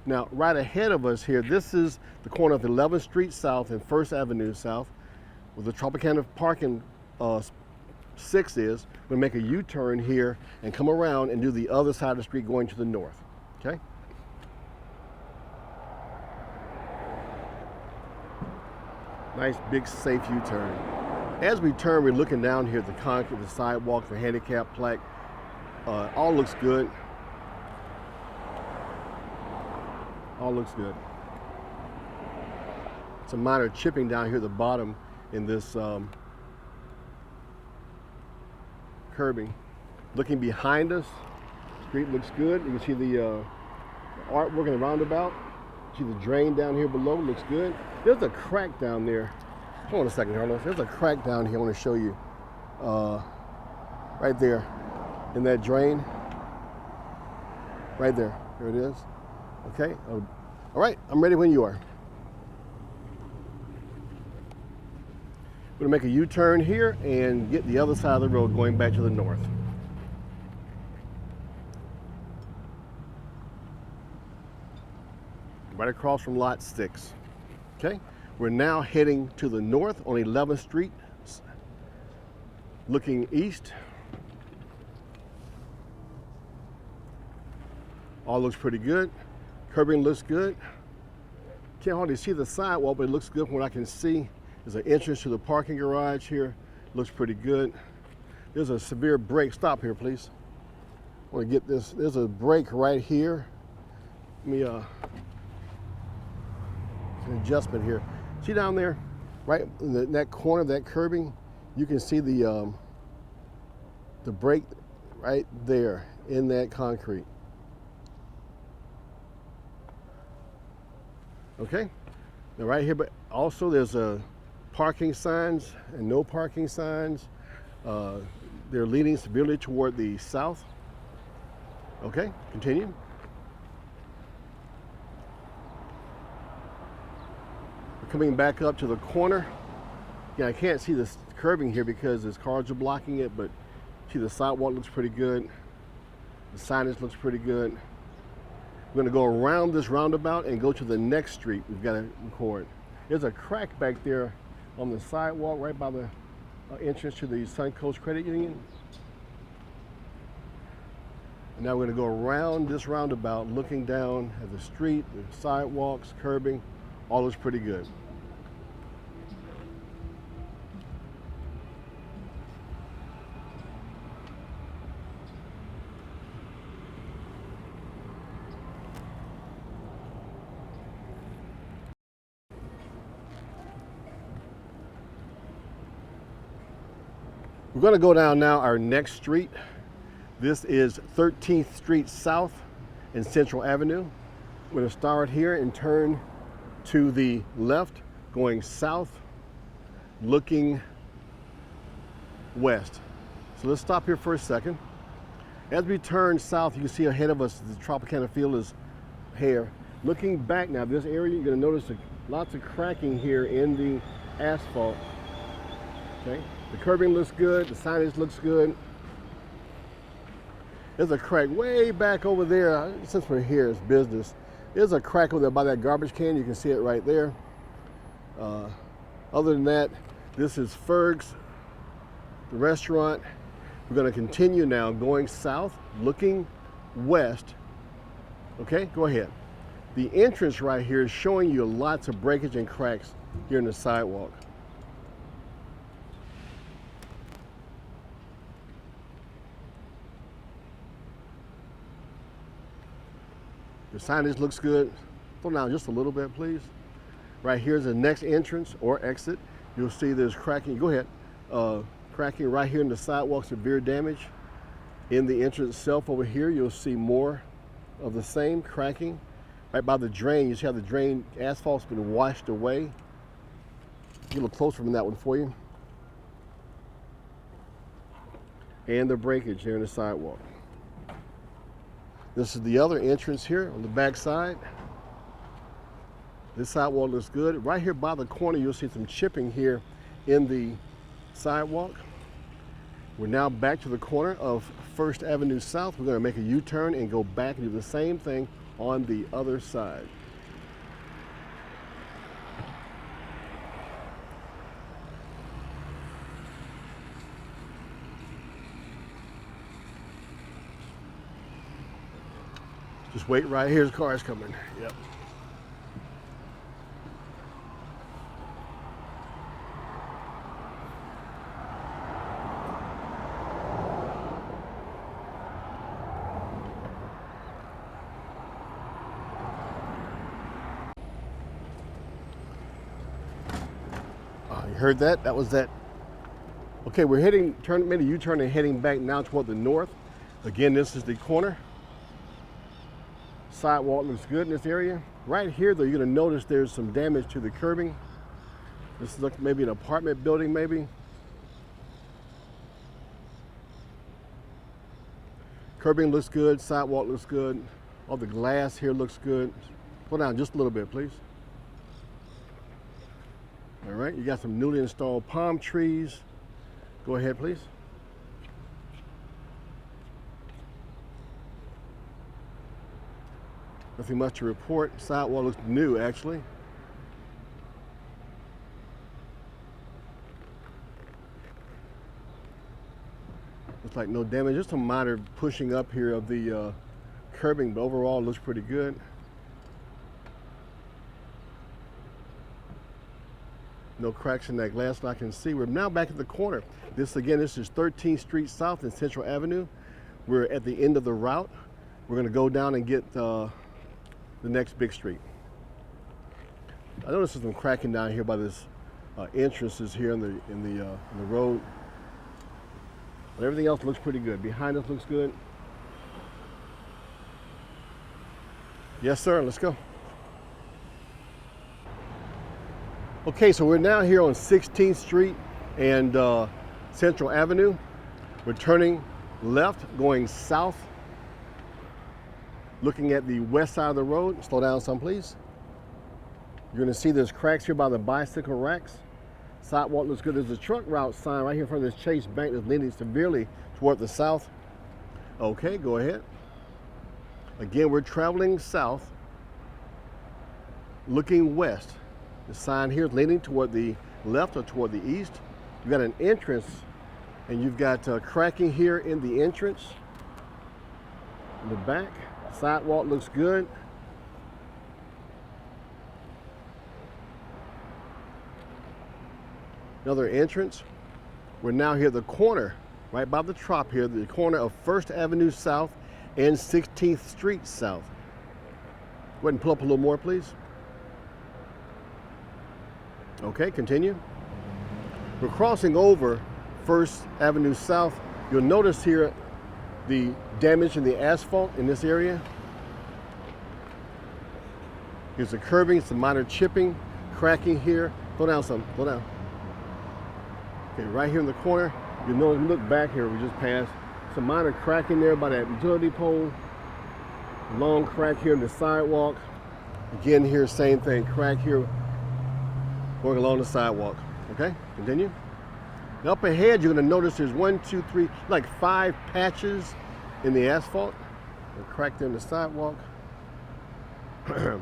Now, right ahead of us here, this is the corner of 11th Street South and 1st Avenue South, where the Tropicana parking 6 is. We'll make a U-turn here and come around and do the other side of the street going to the north, okay? Nice big safe U-turn. As we turn, we're looking down here at the concrete, the sidewalk, the handicap plaque. All looks good. All looks good. Some minor chipping down here at the bottom in this curbing. Looking behind us, street looks good. You can see the artwork in the roundabout. See the drain down here below, looks good. There's a crack down there. Hold on a second, Carlos. There's a crack down here I want to show you. Right there in that drain. Right there. There it is. Okay. All right. I'm ready when you are. We're going to make a U-turn here and get the other side of the road going back to the north. Right across from lot 6. Okay. We're now heading to the north on 11th Street, looking east. All looks pretty good. Curbing looks good. Can't hardly see the sidewalk, but it looks good from what I can see. There's an entrance to the parking garage here. Looks pretty good. There's a severe break. Stop here, please. I want to get this. There's a break right here. Let me, an adjustment here. See down there, right in that corner of that curbing, you can see the break right there in that concrete. Okay, now right here, but also there's parking signs and no parking signs. They're leaning severely toward the south. Okay, continue. Coming back up to the corner. Yeah, I can't see this curbing here because there's cars are blocking it, but see the sidewalk looks pretty good. The signage looks pretty good. We're going to go around this roundabout and go to the next street we've got to record. There's a crack back there on the sidewalk right by the entrance to the Suncoast Credit Union. And now we're going to go around this roundabout looking down at the street, the sidewalks, curbing. All looks pretty good. We're going to go down now our next street. This is 13th Street South and Central Avenue. We're going to start here and turn to the left, going south, looking west. So let's stop here for a second. As we turn south, you can see ahead of us the Tropicana field is here. Looking back now, this area, you're going to notice lots of cracking here in the asphalt. Okay, the curbing looks good, the signage looks good. There's a crack way back over there. Since we're here, it's business. There's a crack over there by that garbage can. You can see it right there. Other than that, this is Ferg's, the restaurant. We're going to continue now going south, looking west. Okay, go ahead. The entrance right here is showing you lots of breakage and cracks here in the sidewalk. The signage looks good. Slow down just a little bit, please. Right here's the next entrance or exit. You'll see there's cracking. Go ahead. Cracking right here in the sidewalk, severe damage. In the entrance itself over here, you'll see more of the same cracking. Right by the drain, you see how the drain asphalt's been washed away. Get a little closer from that one for you. And the breakage here in the sidewalk. This is the other entrance here on the back side. This sidewalk looks good. Right here by the corner, you'll see some chipping here in the sidewalk. We're now back to the corner of 1st Avenue South. We're going to make a U-turn and go back and do the same thing on the other side. Just wait right here, the car's coming. Yep. You heard that? That was that. Okay, we're made a U-turn and heading back now toward the north. Again, this is the corner. Sidewalk looks good in this area. Right here, though, you're going to notice there's some damage to the curbing. This looks maybe an apartment building, maybe. Curbing looks good. Sidewalk looks good. All the glass here looks good. Pull down just a little bit, please. All right, you got some newly installed palm trees. Go ahead, please. Nothing much to report. Sidewalk looks new, actually. Looks like no damage. Just some minor pushing up here of the curbing, but overall looks pretty good. No cracks in that glass that I can see. We're now back at the corner. This is 13th Street South and Central Avenue. We're at the end of the route. We're going to go down and get the next big street. I noticed there's some cracking down here by this entrances here in the road. But everything else looks pretty good. Behind us looks good. Yes, sir. Let's go. Okay, so we're now here on 16th Street and Central Avenue. We're turning left, going south, looking at the west side of the road. Slow down some, please. You're gonna see there's cracks here by the bicycle racks. Sidewalk looks good. There's a truck route sign right here in front of this Chase Bank that's leaning severely toward the south. Okay, go ahead. Again, we're traveling south, looking west. The sign here is leaning toward the left or toward the east. You've got an entrance and you've got cracking here in the entrance. In the back, sidewalk looks good. Another entrance. We're now here at the corner, right by the trop here, the corner of 1st Avenue South and 16th Street South. Go ahead and pull up a little more, please. Okay, continue. We're crossing over 1st Avenue South. You'll notice here the damage in the asphalt in this area. Here's the curbing, some minor chipping, cracking here. Slow down some, slow down. Okay, right here in the corner, you'll notice, look back here, we just passed. Some minor cracking there by that utility pole. Long crack here in the sidewalk. Again here, same thing, crack here going along the sidewalk. Okay, continue. Now up ahead, you're gonna notice there's 1, 2, 3, like 5 patches in the asphalt. A crack there in the sidewalk. You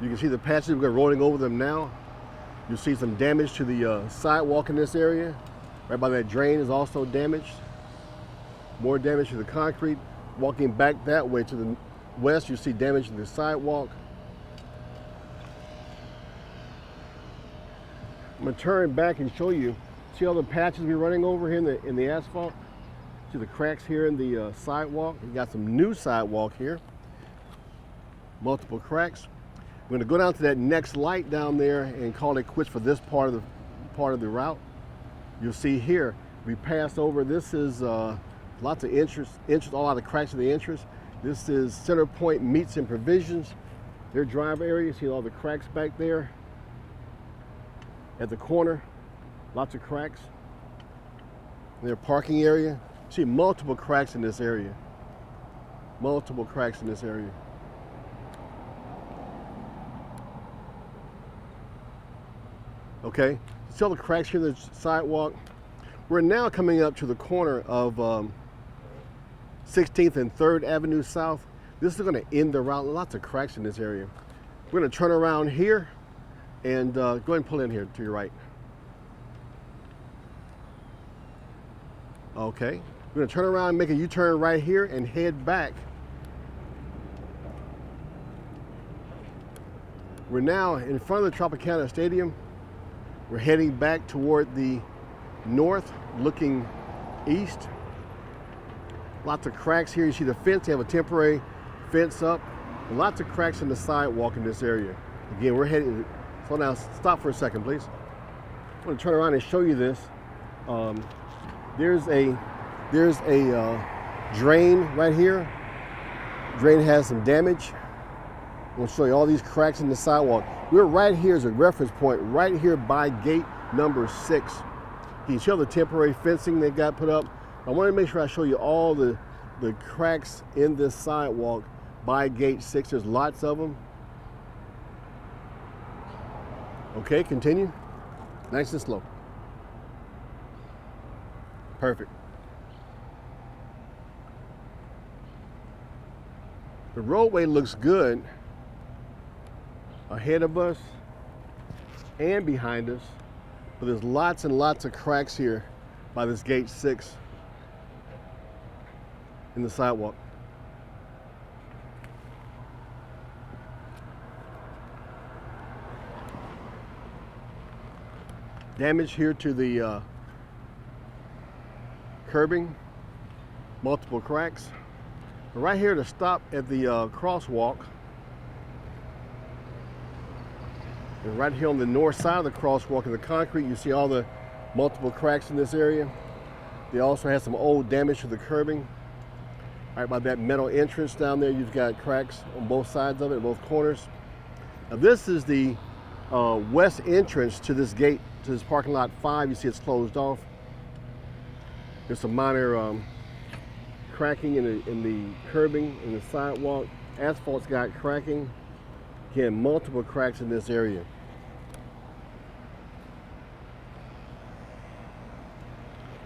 can see the patches, we're rolling over them now. You'll see some damage to the sidewalk in this area. Right by that drain is also damaged. More damage to the concrete. Walking back that way to the west, you see damage to the sidewalk. I'm gonna turn back and show you. See all the patches we're running over here in the asphalt? See the cracks here in the sidewalk? We got some new sidewalk here. Multiple cracks. We're gonna go down to that next light down there and call it quits for this part of the route. You'll see here, we passed over, this is lots of entrance, all out of cracks in the entrance. This is Center Point Meats and Provisions. Their drive area, see all the cracks back there. At the corner, lots of cracks. Their parking area. See multiple cracks in this area. Multiple cracks in this area. Okay, see all the cracks here in the sidewalk? We're now coming up to the corner of 16th and 3rd Avenue South. This is going to end the route. Lots of cracks in this area. We're going to turn around here and go ahead and pull in here to your right. Okay, we're going to turn around, make a U-turn right here and head back. We're now in front of the Tropicana Stadium. We're heading back toward the north, looking east. Lots of cracks here. You see the fence, they have a temporary fence up. Lots of cracks in the sidewalk in this area. Again, we're heading, so now stop for a second, please. I'm gonna turn around and show you this. There's a drain right here. Drain has some damage. I'm gonna show you all these cracks in the sidewalk. We're right here as a reference point, right here by gate number 6. You can show the temporary fencing they got put up. I want to make sure I show you all the cracks in this sidewalk by gate 6. There's lots of them. Okay, continue. Nice and slow. Perfect. The roadway looks good ahead of us and behind us, but there's lots and lots of cracks here by this gate 6 in the sidewalk. Damage here to the curbing, multiple cracks. Right here to stop at the crosswalk. And right here on the north side of the crosswalk in the concrete, you see all the multiple cracks in this area. They also have some old damage to the curbing. Right by that metal entrance down there, you've got cracks on both sides of it, both corners. Now this is the west entrance to this gate, to this parking lot 5. You see it's closed off. There's some minor cracking in the curbing, in the sidewalk. Asphalt's got cracking. Again, multiple cracks in this area.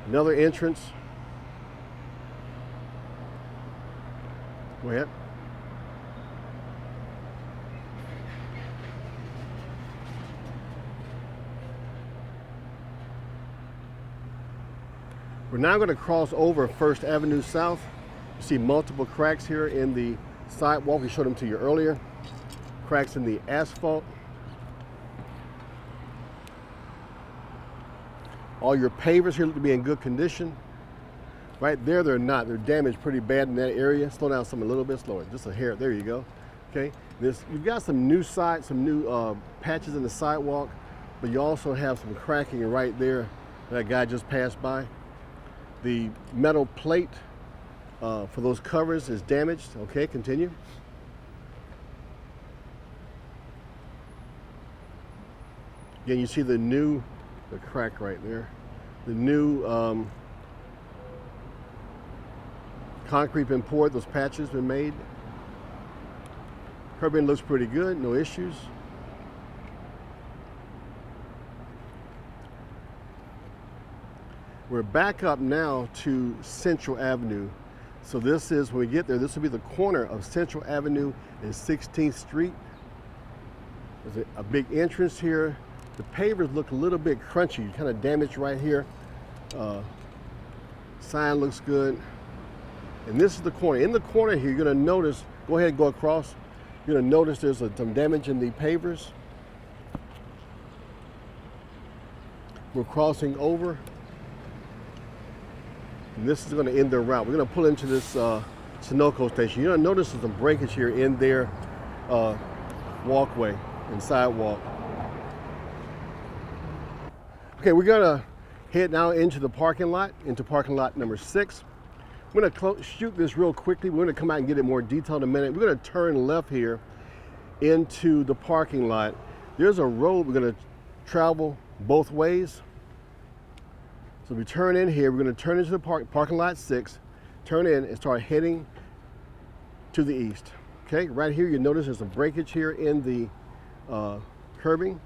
Another entrance. Go ahead. We're now going to cross over 1st Avenue South. You see multiple cracks here in the sidewalk. We showed them to you earlier. Cracks in the asphalt. All your pavers here look to be in good condition. Right there, they're not. They're damaged pretty bad in that area. Slow down some a little bit slower, just a hair. There you go. Okay, you've got some new patches in the sidewalk, but you also have some cracking right there. That guy just passed by. The metal plate for those covers is damaged. Okay, continue. Again, you see the crack right there. The new concrete been poured, those patches been made. Curbing looks pretty good, no issues. We're back up now to Central Avenue. So this is, when we get there, this will be the corner of Central Avenue and 16th Street. There's a big entrance here. The pavers look a little bit crunchy, kind of damaged right here. Sign looks good. And this is the corner. In the corner here, you're gonna notice, go ahead and go across. You're gonna notice there's some damage in the pavers. We're crossing over. And this is gonna end their route. We're gonna pull into this Sunoco station. You're gonna notice there's some breakage here in their walkway and sidewalk. Okay, we're gonna head now into the parking lot, into parking lot number 6. I'm gonna shoot this real quickly. We're gonna come out and get it more detailed in a minute. We're gonna turn left here into the parking lot. There's a road we're gonna travel both ways. So we turn in here, we're going to turn into the parking lot 6, turn in and start heading to the east. Okay, right here you notice there's some breakage here in the curbing.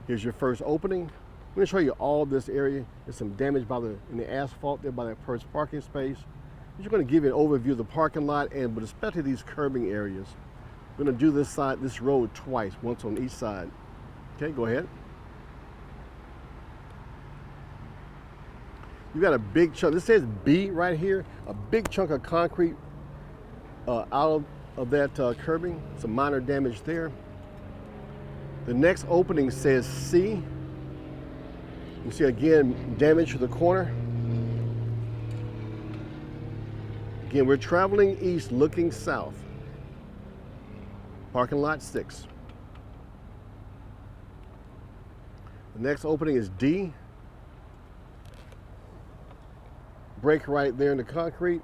Here's your first opening. I'm going to show you all this area. There's some damage in the asphalt there by that first parking space. I'm just going to give you an overview of the parking lot, but especially these curbing areas. We're going to do this road twice, once on each side. Okay, go ahead. You got a big chunk, this says B right here, a big chunk of concrete out of that curbing. Some minor damage there. The next opening says C. You see again, damage to the corner. Again, we're traveling east, looking south. Parking lot 6. The next opening is D. Break right there in the concrete.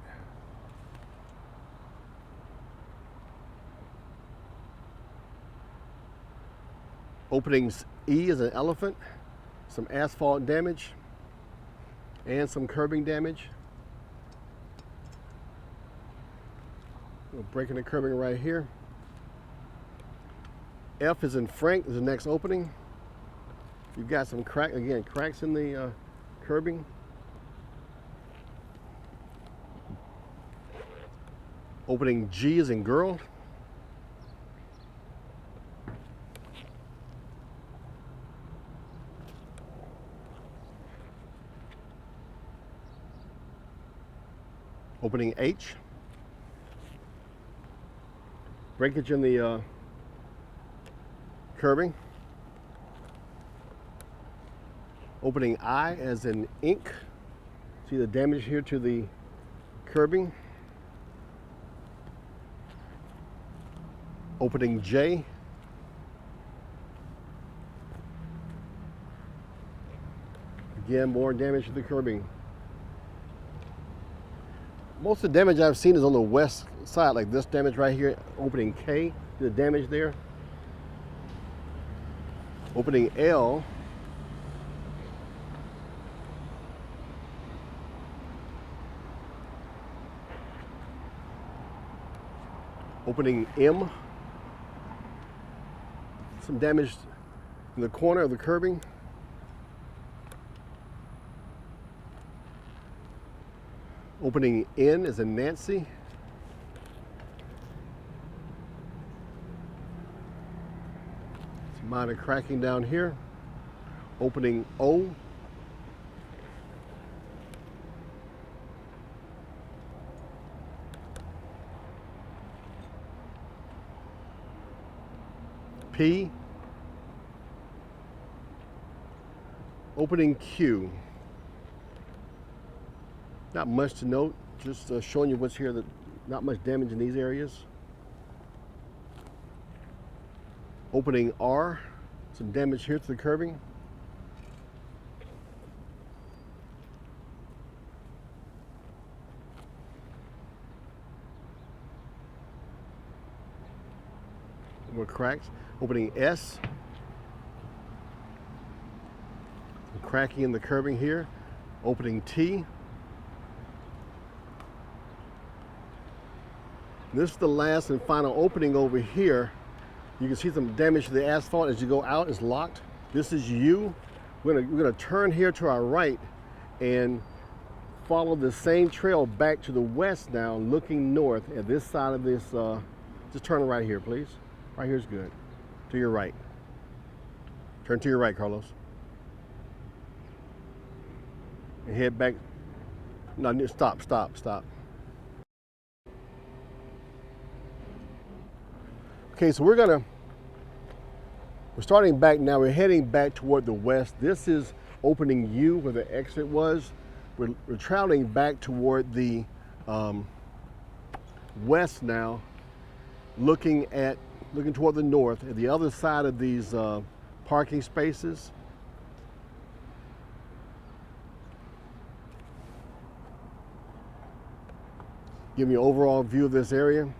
Openings E is an elephant. Some asphalt damage and some curbing damage. We're breaking the curbing right here. F is in Frank, is the next opening. You've got some cracks in the curbing. Opening G is in girl. Opening H. Breakage in the curbing. Opening I as in ink. See the damage here to the curbing. Opening J. Again, more damage to the curbing. Most of the damage I've seen is on the west side, like this damage right here. Opening K, the damage there. Opening L. Opening M. Some damage in the corner of the curbing. Opening N is in Nancy. Some minor cracking down here. Opening O. P. Opening Q. Not much to note, just showing you what's here, that not much damage in these areas. Opening R, some damage here to the curbing. More cracks. Opening S. Some cracking in the curbing here. Opening T. This is the last and final opening over here. You can see some damage to the asphalt as you go out. It's locked. This is U. We're gonna turn here to our right and follow the same trail back to the west now, looking north at this side of this. Just turn right here, please. Right here is good. To your right. Turn to your right, Carlos. And head back. No, stop. Okay, so we're starting back now. We're heading back toward the west. This is opening U where the exit was. We're traveling back toward the west now, looking toward the north at the other side of these parking spaces. Give me an overall view of this area.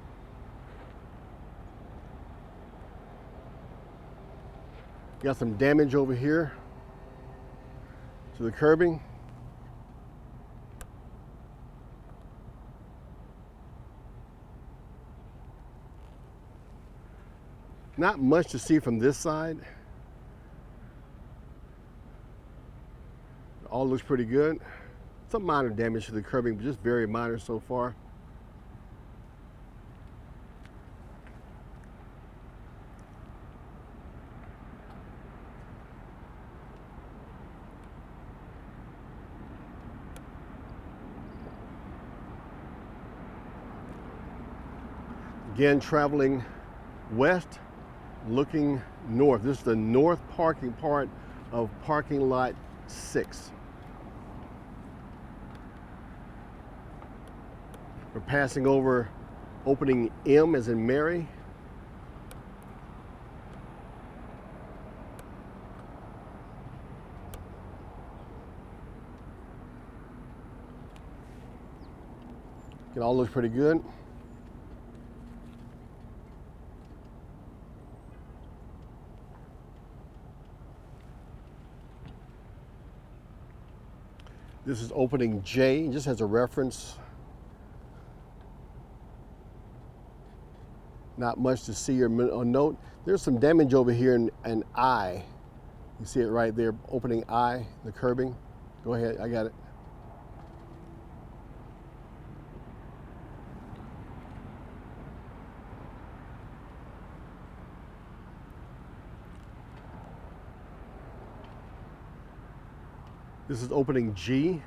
Got some damage over here to the curbing. Not much to see from this side. All looks pretty good. Some minor damage to the curbing, but just very minor so far. Again, traveling west, looking north. This is the north parking part of parking lot 6. We're passing over opening M as in Mary. It all looks pretty good. This is opening J, just as a reference. Not much to see or note. There's some damage over here in I. You see it right there, opening I, the curbing. Go ahead, I got it. This is opening G.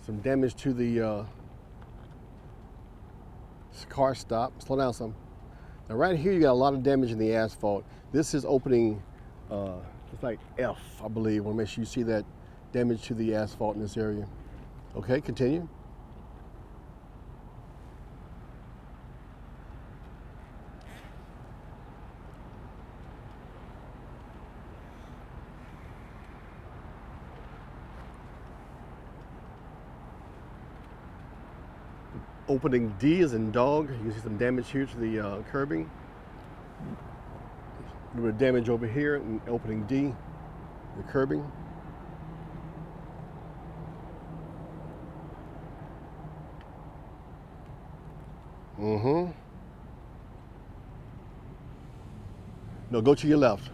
Some damage to the car stop. Slow down some. Now right here you got a lot of damage in the asphalt. This is opening, it's like F, I believe. I want to make sure you see that damage to the asphalt in this area. Okay, continue. Opening D is in dog. You can see some damage here to the curbing. A little bit of damage over here in opening D, the curbing. No, go to your left.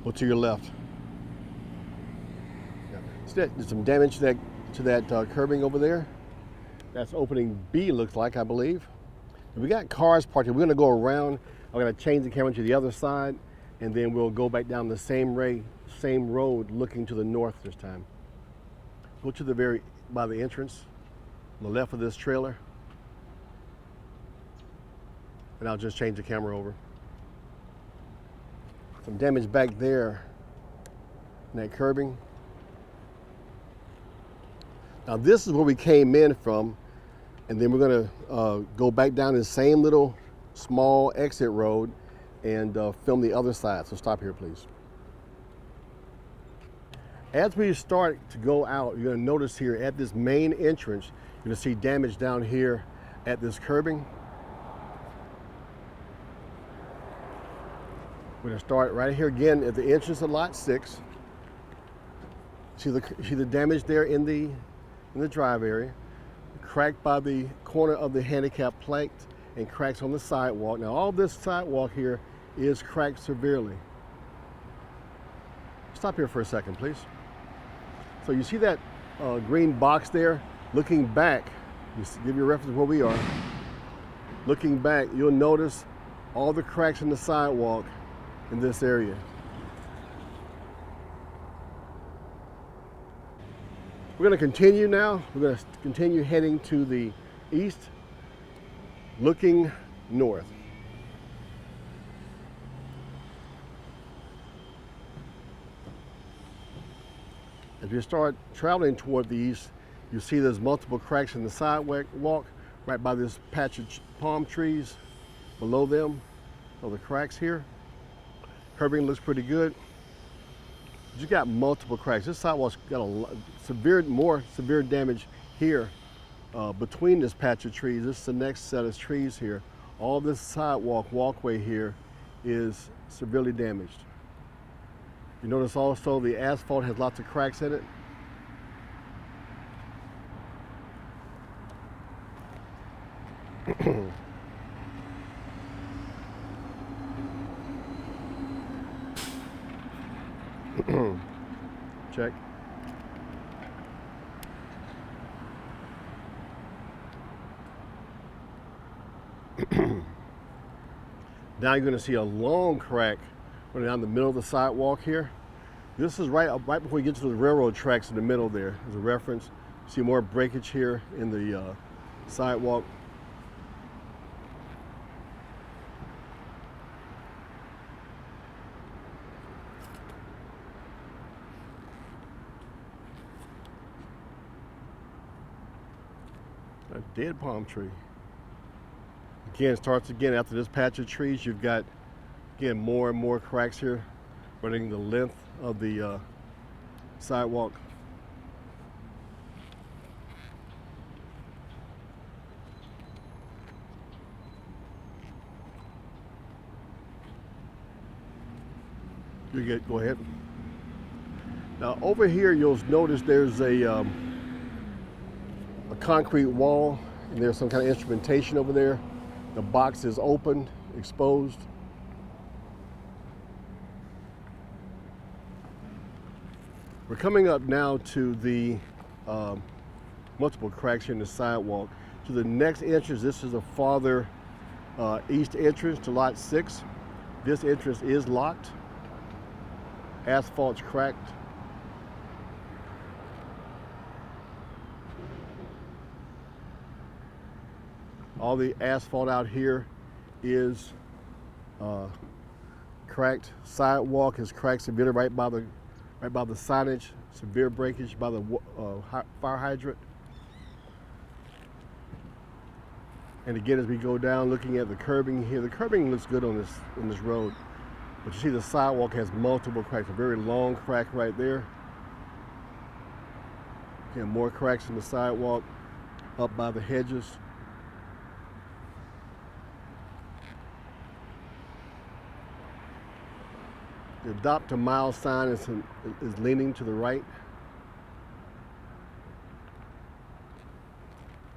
Go to your left. Yeah. See that? There's some damage to that curbing over there. That's opening B, looks like, I believe. And we got cars parked here. We're gonna go around. I'm gonna change the camera to the other side, and then we'll go back down the same road, looking to the north this time. Go to by the entrance, on the left of this trailer. And I'll just change the camera over. Some damage back there in that curbing. Now this is where we came in from, and then we're gonna go back down the same little small exit road and film the other side. So stop here, please. As we start to go out, you're gonna notice here at this main entrance, you're gonna see damage down here at this curbing. We're gonna start right here again at the entrance of lot 6. See the damage there in the drive area, cracked by the corner of the handicap plank and cracks on the sidewalk. Now all this sidewalk here is cracked severely. Stop here for a second, please. So you see that green box there? Looking back, just to give you a reference of where we are. Looking back, you'll notice all the cracks in the sidewalk in this area. We're going to continue now. We're going to continue heading to the east, looking north. As we start traveling toward the east, you see there's multiple cracks in the sidewalk right by this patch of palm trees. Below them are the cracks here. Curbing looks pretty good. You got multiple cracks. This sidewalk's got more severe damage here between this patch of trees. This is the next set of trees here. All this sidewalk walkway here is severely damaged. You notice also the asphalt has lots of cracks in it. Check. Now you're going to see a long crack running down the middle of the sidewalk here. This is right before you get to the railroad tracks in the middle there. As a reference, see more breakage here in the sidewalk. A dead palm tree. Again, it starts again after this patch of trees. You've got, again, more and more cracks here running the length of the sidewalk. You get, go ahead. Now over here, you'll notice there's a concrete wall, and there's some kind of instrumentation over there. The box is open, exposed. We're coming up now to the multiple cracks here in the sidewalk. To the next entrance, this is a farther east entrance to lot 6. This entrance is locked. Asphalt's cracked. All the asphalt out here is cracked. Sidewalk is cracked severely right by the signage. Severe breakage by the fire hydrant. And again, as we go down, looking at the curbing here, the curbing looks good on this road, but you see the sidewalk has multiple cracks. A very long crack right there. Again, more cracks in the sidewalk up by the hedges. The adopt a mile sign is leaning to the right.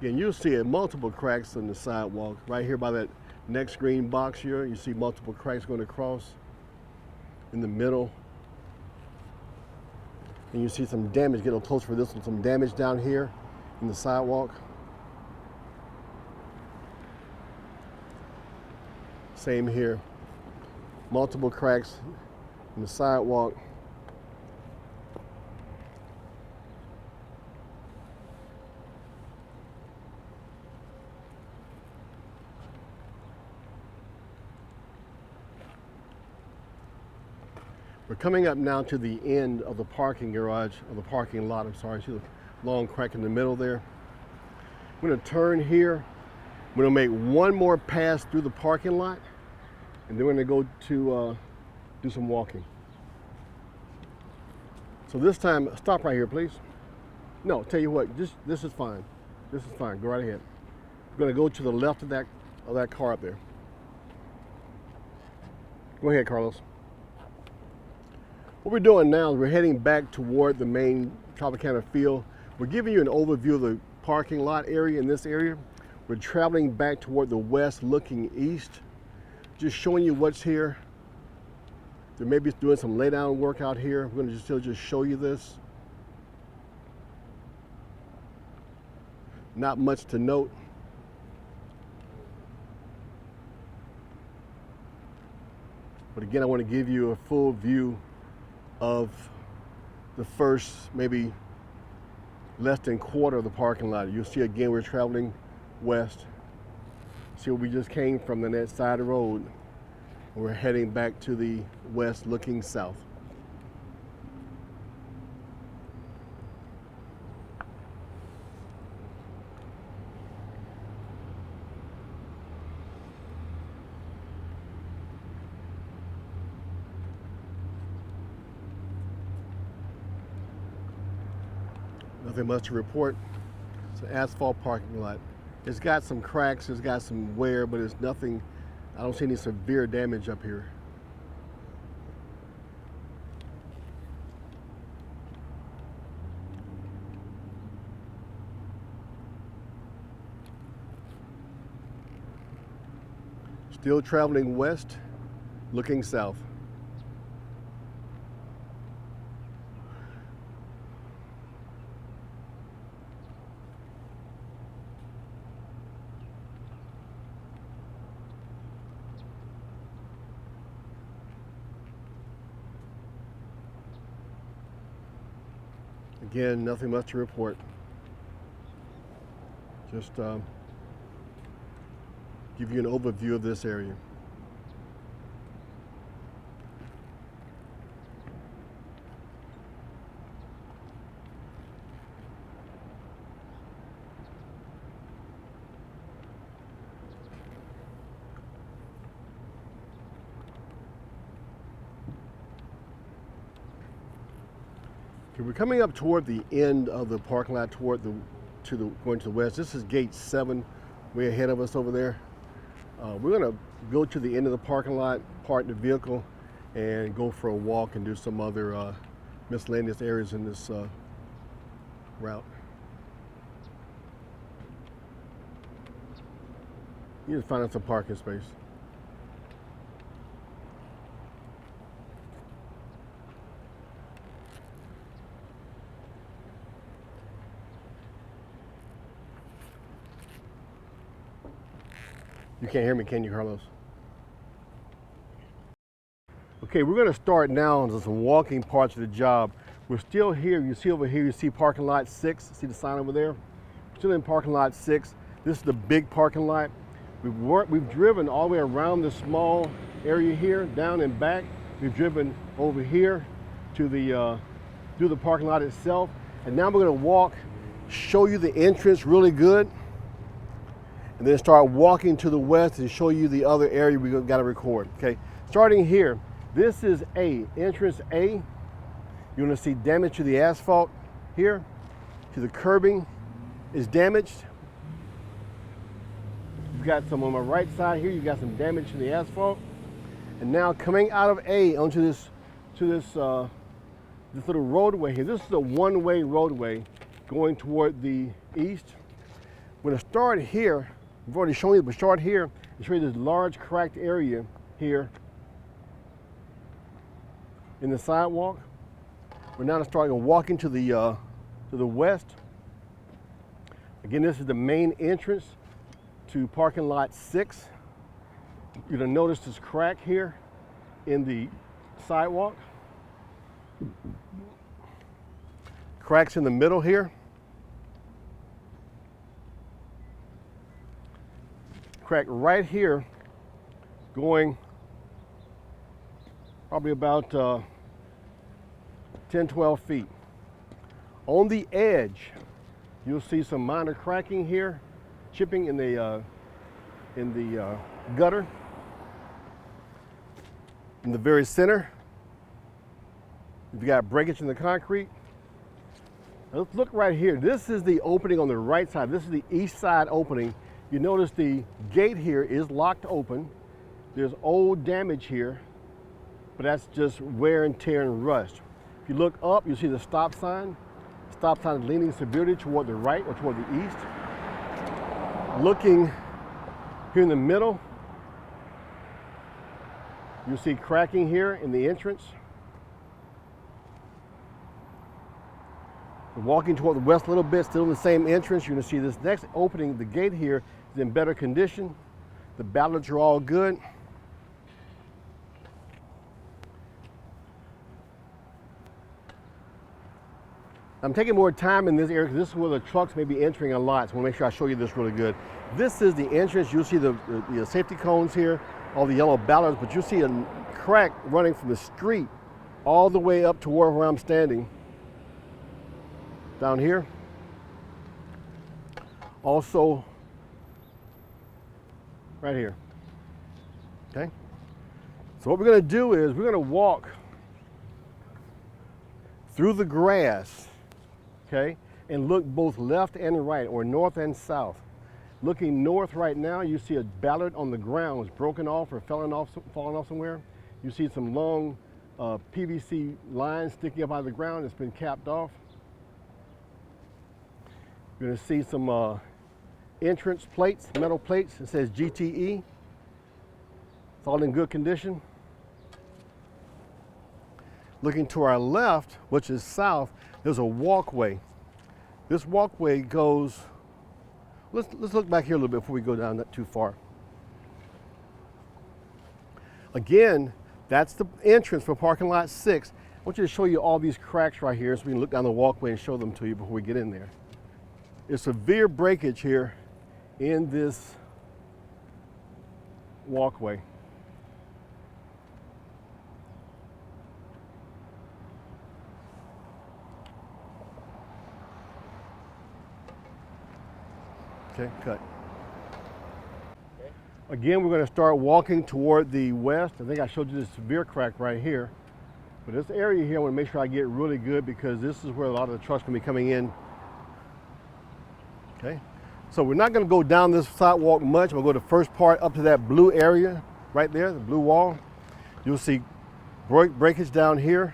Again, you'll see multiple cracks in the sidewalk. Right here by that next green box here, you see multiple cracks going across in the middle. And you see some damage, get a little closer for this one, some damage down here in the sidewalk. Same here, multiple cracks in the sidewalk. We're coming up now to the end of the parking garage, or the parking lot, I'm sorry. See the long crack in the middle there? I'm gonna turn here. I'm gonna make one more pass through the parking lot, and then we're gonna go to do some walking. So this time, stop right here, please. No, tell you what, this is fine. This is fine, go right ahead. We're gonna go to the left of that car up there. Go ahead, Carlos. What we're doing now is we're heading back toward the main Tropicana field. We're giving you an overview of the parking lot area in this area. We're traveling back toward the west, looking east, just showing you what's here. There may be doing some lay down work out here. We're going to still just show you this. Not much to note. But again, I want to give you a full view of the first maybe less than quarter of the parking lot. You'll see again we're traveling west. See where we just came from, the next side of the road. We're heading back to the west, looking south. Nothing much to report. It's an asphalt parking lot. It's got some cracks, it's got some wear, but it's nothing, I don't see any severe damage up here. Still traveling west, looking south. Again, nothing much to report. Just give you an overview of this area. Okay, we're coming up toward the end of the parking lot, going to the west. This is gate 7, way ahead of us over there. We're going to go to the end of the parking lot, park the vehicle, and go for a walk and do some other miscellaneous areas in this route. You just find us some parking space. You can't hear me, can you, Carlos? Okay, we're going to start now on some walking parts of the job. We're still here. You see over here, you see parking lot 6. See the sign over there? We're still in parking lot 6. This is the big parking lot. We've driven all the way around this small area here, down and back. We've driven over here to do the parking lot itself. And now we're going to walk, show you the entrance really good, and then start walking to the west and show you the other area we got to record. Okay, starting here, this is entrance A. You're going to see damage to the asphalt here. To the curbing is damaged. You've got some on my right side here. You've got some damage to the asphalt. And now coming out of A onto this little roadway here. This is a one-way roadway going toward the east. We're going to start here. I've already shown you, but start here and show you this large cracked area here in the sidewalk. We're now starting walking to the west. Again, this is the main entrance to parking lot 6. You're gonna notice this crack here in the sidewalk. Cracks in the middle here. Crack right here, going probably about 10-12 feet. On the edge, you'll see some minor cracking here, chipping in the gutter. In the very center, you've got breakage in the concrete. Now let's look right here. This is the opening on the right side. This is the east side opening. You notice the gate here is locked open. There's old damage here, but that's just wear and tear and rust. If you look up, you see the stop sign. Stop sign is leaning severely toward the right or toward the east. Looking here in the middle, you see cracking here in the entrance. Walking toward the west a little bit, still in the same entrance, you're going to see this next opening. The gate here is in better condition. The ballards are all good. I'm taking more time in this area because this is where the trucks may be entering a lot, so I want to make sure I show you this really good. This is the entrance. You'll see the safety cones here, all the yellow ballards, but you'll see a crack running from the street all the way up to where I'm standing. Down here. Also, right here. Okay? So what we're going to do is we're going to walk through the grass, okay, and look both left and right, or north and south. Looking north right now, you see a ballard on the ground. It's broken off or falling off somewhere. You see some long PVC lines sticking up out of the ground. It's been capped off. You're going to see some entrance plates, metal plates. It says GTE. It's all in good condition. Looking to our left, which is south, there's a walkway. This walkway goes, let's look back here a little bit before we go down that too far. Again, that's the entrance for parking lot 6. want you to show you all these cracks right here so we can look down the walkway and show them to you before we get in there. There's severe breakage here in this walkway. Okay, cut. Again, we're going to start walking toward the west. I think I showed you this severe crack right here. But this area here, I want to make sure I get really good because this is where a lot of the trucks can be coming in. Okay, so we're not going to go down this sidewalk much. We'll go the first part up to that blue area right there, the blue wall. You'll see breakage down here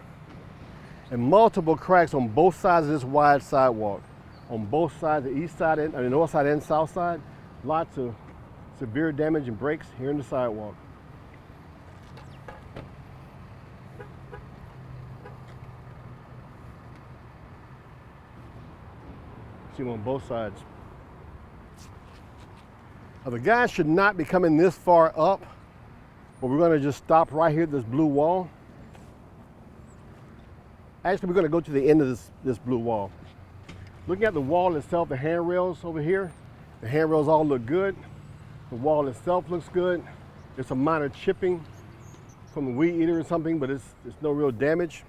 and multiple cracks on both sides of this wide sidewalk. On both sides, the east side and the north side and south side, lots of severe damage and breaks here in the sidewalk. See them on both sides. Now the guys should not be coming this far up, but we're going to just stop right here at this blue wall. Actually, we're going to go to the end of this blue wall. Looking at the wall itself, the handrails over here, the handrails all look good. The wall itself looks good. There's some minor chipping from a weed eater or something, but it's no real damage.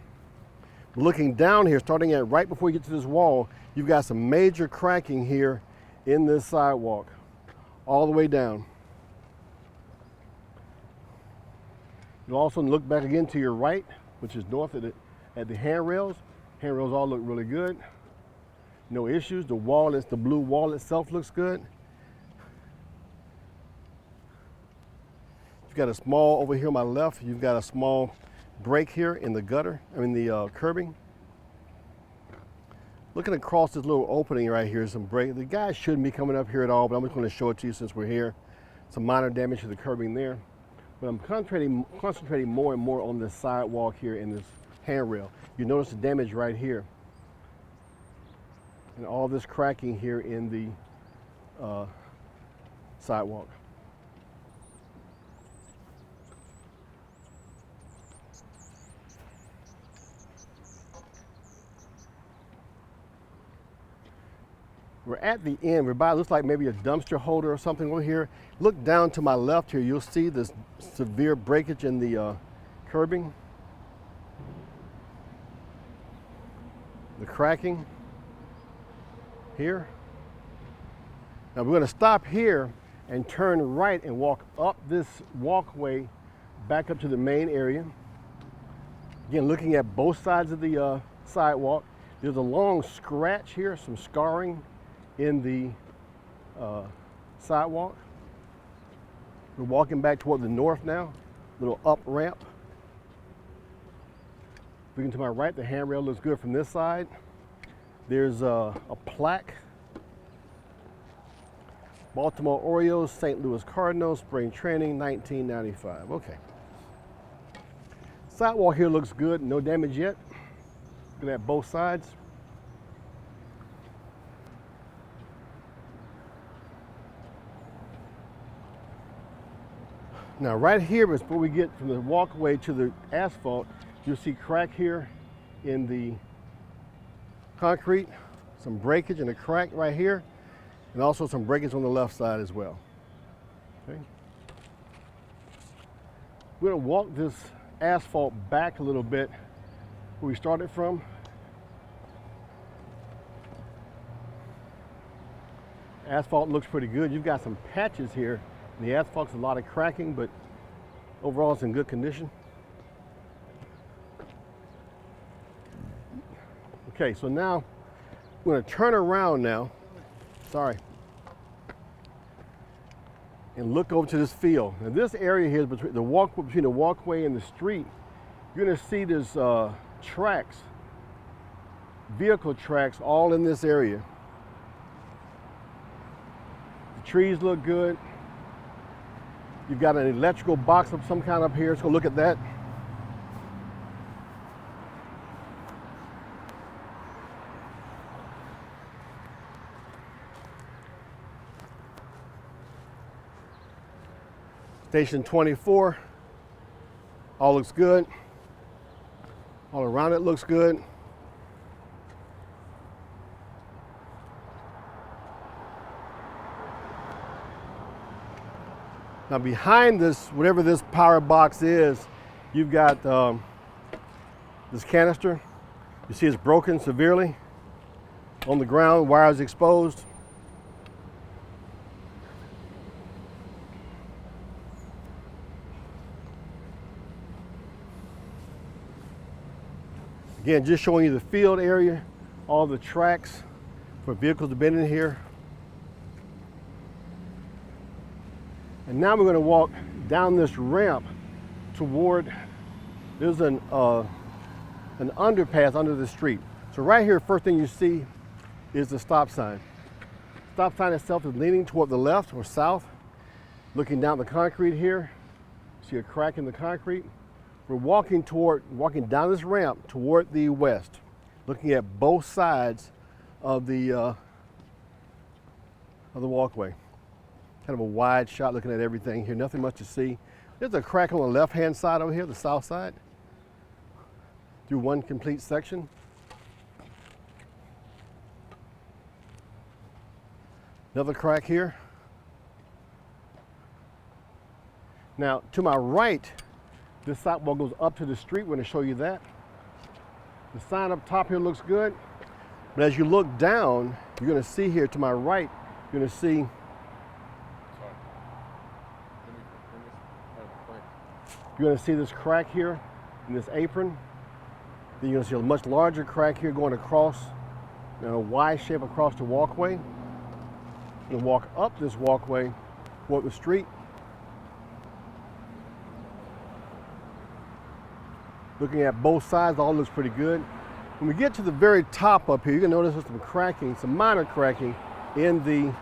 Looking down here, starting at right before you get to this wall, you've got some major cracking here in this sidewalk, all the way down. You'll also look back again to your right, which is north at the handrails. Handrails all look really good. No issues. The blue wall itself looks good. You've got a small, over here on my left, you've got a small break here in the gutter, the curbing. Looking across this little opening right here, some break. The guys shouldn't be coming up here at all, but I'm just going to show it to you since we're here. Some minor damage to the curbing there. But I'm concentrating more and more on this sidewalk here in this handrail. You notice the damage right here. And all this cracking here in the sidewalk. We're at the end. We're by, looks like maybe a dumpster holder or something over here. Look down to my left here. You'll see this severe breakage in the curbing. The cracking here. Now we're going to stop here and turn right and walk up this walkway back up to the main area. Again, looking at both sides of the sidewalk. There's a long scratch here, some scarring in the sidewalk. We're walking back toward the north now, little up ramp. Looking to my right, the handrail looks good from this side. There's a plaque. Baltimore Orioles, St. Louis Cardinals, spring training, 1995. Okay. Sidewalk here looks good, no damage yet. Looking at both sides. Now right here is where we get from the walkway to the asphalt. You'll see crack here in the concrete, some breakage and a crack right here, and also some breakage on the left side as well. Okay. We're going to walk this asphalt back a little bit where we started from. Asphalt looks pretty good. You've got some patches here. The asphalt's a lot of cracking, but overall it's in good condition. Okay, so now we're going to turn around now. Sorry. And look over to this field. Now this area here is between the walkway and the street. You're going to see there's tracks, vehicle tracks all in this area. The trees look good. You've got an electrical box of some kind up here. Let's go look at that. Station 24. All looks good. All around it looks good. Now behind this, whatever this power box is, you've got this canister. You see it's broken severely. On the ground, wires exposed. Again, just showing you the field area, all the tracks for vehicles have been in here. And now we're going to walk down this ramp toward, there's an underpass under the street. So right here, first thing you see is the stop sign. Stop sign itself is leaning toward the left or south. Looking down the concrete here, see a crack in the concrete. We're walking down this ramp toward the west, looking at both sides of the walkway. Kind of a wide shot looking at everything here, nothing much to see. There's a crack on the left-hand side over here, the south side, through one complete section. Another crack here. Now, to my right, this sidewalk goes up to the street. We're going to show you that. The sign up top here looks good, but as you look down, you're going to see here to my right, you're going to see this crack here in this apron. Then you're going to see a much larger crack here going across, in a Y shape across the walkway. You're going to walk up this walkway toward the street. Looking at both sides, all looks pretty good. When we get to the very top up here, you're gonna notice there's some cracking, some minor cracking in the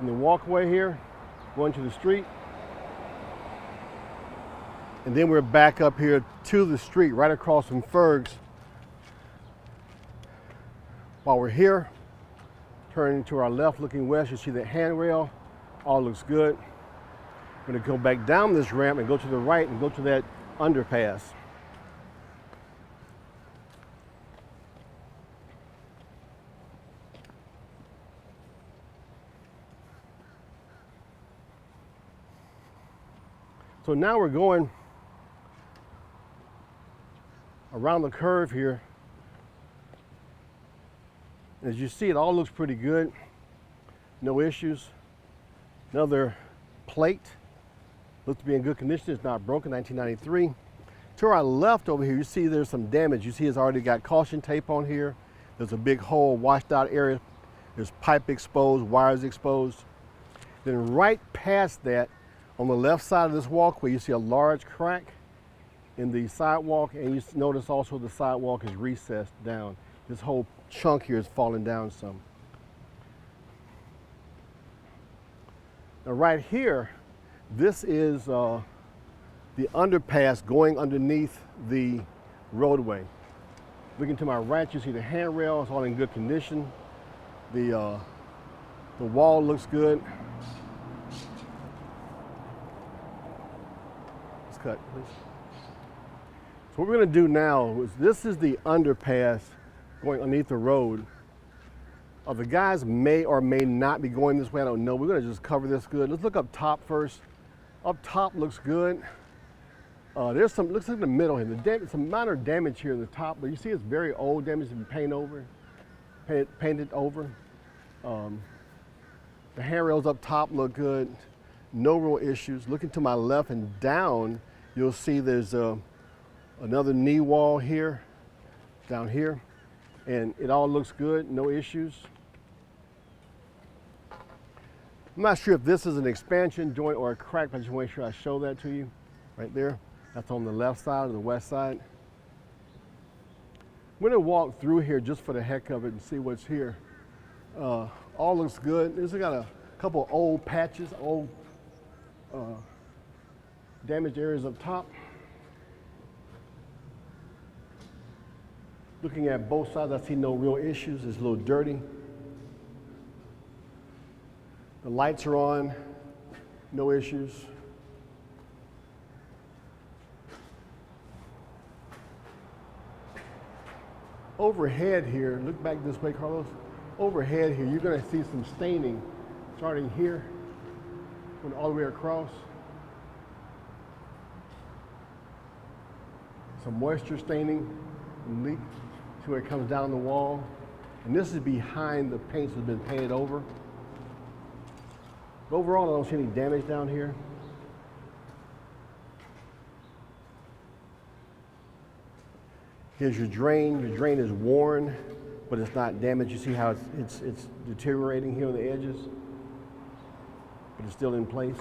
walkway here, going to the street. And then we're back up here to the street, right across from Ferg's. While we're here, turning to our left, looking west, you see the handrail, all looks good. We're going to go back down this ramp and go to the right and go to that underpass. So now we're going around the curve here. As you see, it all looks pretty good. No issues. Another plate. Looks to be in good condition. It's not broken, 1993. To our left over here, you see there's some damage. You see it's already got caution tape on here. There's a big hole, washed out area. There's pipe exposed, wires exposed. Then right past that, on the left side of this walkway, you see a large crack in the sidewalk, and you notice also the sidewalk is recessed down. This whole chunk here is falling down some. Now right here, this is the underpass going underneath the roadway. Looking to my right, you see the handrail, it's all in good condition. The wall looks good. Let's cut, please. So what we're gonna do now is, this is the underpass going underneath the road. The guys may or may not be going this way, I don't know. We're gonna just cover this good. Let's look up top first. Up top looks good. There's some, looks like in the middle here, some minor damage here in the top, but you see it's very old damage to be painted over. The handrails up top look good. No real issues. Looking to my left and down, you'll see there's another knee wall here, down here, and it all looks good, no issues. I'm not sure if this is an expansion joint or a crack, but I just want to make sure I show that to you right there. That's on the left side or the west side. I'm gonna walk through here just for the heck of it and see what's here. All looks good. This has got a couple old patches, old damaged areas up top. Looking at both sides, I see no real issues. It's a little dirty. The lights are on, no issues. overhead here, look back this way, Carlos. Overhead here, you're going to see some staining starting here, going all the way across. Some moisture staining, leak to where it comes down the wall. And this is behind the paint that's been painted over. But overall, I don't see any damage down here. Here's your drain. Your drain is worn, but it's not damaged. You see how it's deteriorating here on the edges, but it's still in place.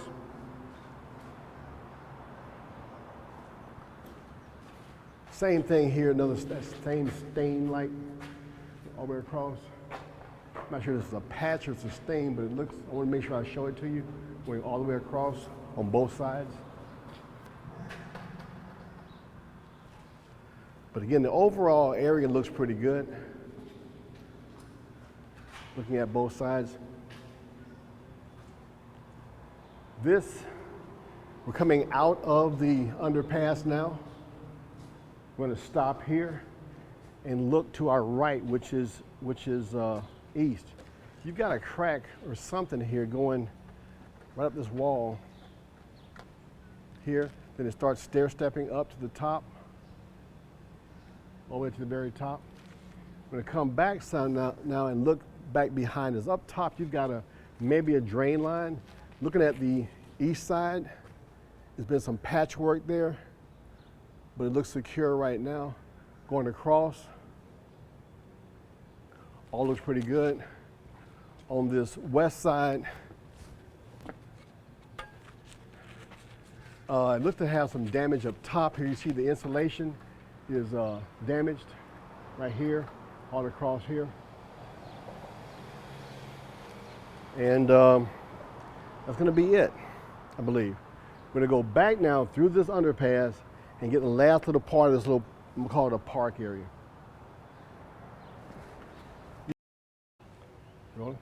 Same thing here, another same stain like all the way across. I'm not sure if this is a patch or it's a stain, but it looks, I want to make sure I show it to you, going all the way across on both sides. But again, the overall area looks pretty good. Looking at both sides. We're coming out of the underpass now. We're going to stop here and look to our right, which is east. You've got a crack or something here going right up this wall here. Then it starts stair stepping up to the top, all the way to the very top. I'm going to come back some now and look back behind us. Up top, you've got maybe a drain line. Looking at the east side, there's been some patchwork there, but it looks secure right now. Going across, all looks pretty good. On this west side, it looks to have some damage up top here. You see the insulation is damaged right here, all across here. And that's gonna be it, I believe. We're gonna go back now through this underpass and get the last little part of this little, I'm gonna call it a park area. Rolling?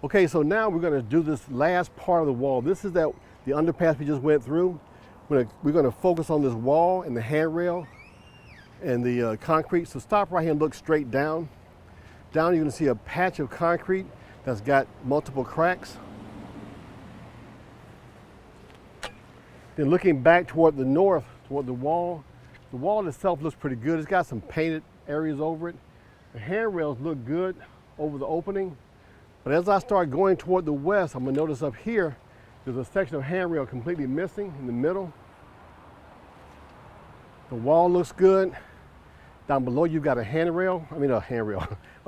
Okay, so now we're gonna do this last part of the wall. This is the underpass we just went through. We're gonna focus on this wall and the handrail and the concrete. So stop right here and look straight down. Down you're gonna see a patch of concrete that's got multiple cracks. Then looking back toward the north, toward the wall itself looks pretty good. It's got some painted areas over it. The handrails look good over the opening. But as I start going toward the west, I'm gonna notice up here, there's a section of handrail completely missing in the middle. The wall looks good. Down below you've got a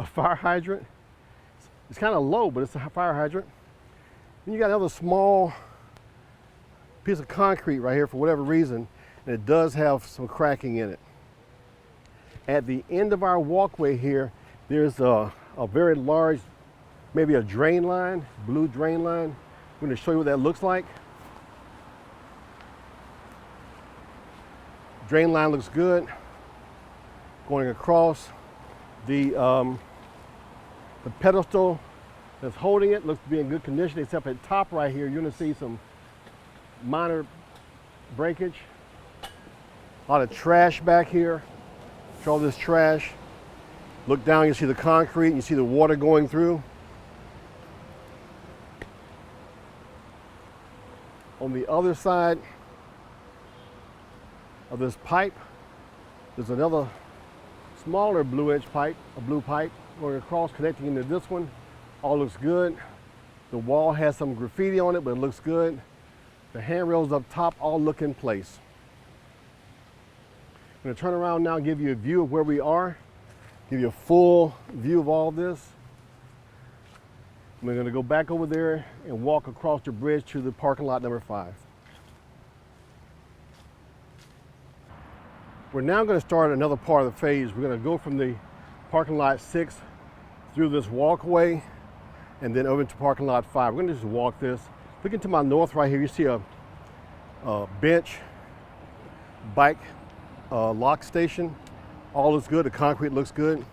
fire hydrant. It's kind of low, but it's a fire hydrant. Then you got another small piece of concrete right here for whatever reason, and it does have some cracking in it. At the end of our walkway here, there's a very large, maybe a drain line, blue drain line. I'm going to show you what that looks like. Drain line looks good. Going across, the pedestal that's holding it looks to be in good condition, except at the top right here, you're going to see some minor breakage. A lot of trash back here. All this trash. Look down, you see the concrete, you see the water going through. On the other side of this pipe, there's another smaller blue pipe going across, connecting into this one. All looks good. The wall has some graffiti on it, but it looks good. The handrails up top all look in place. I'm going to turn around now and give you a view of where we are, give you a full view of all this. We're going to go back over there and walk across the bridge to the parking lot number 5. We're now going to start another part of the phase. We're going to go from the parking lot 6 through this walkway and then over to parking lot 5. We're going to just walk this. Looking to my north right here, you see a bench, bike lock station. All looks good, the concrete looks good.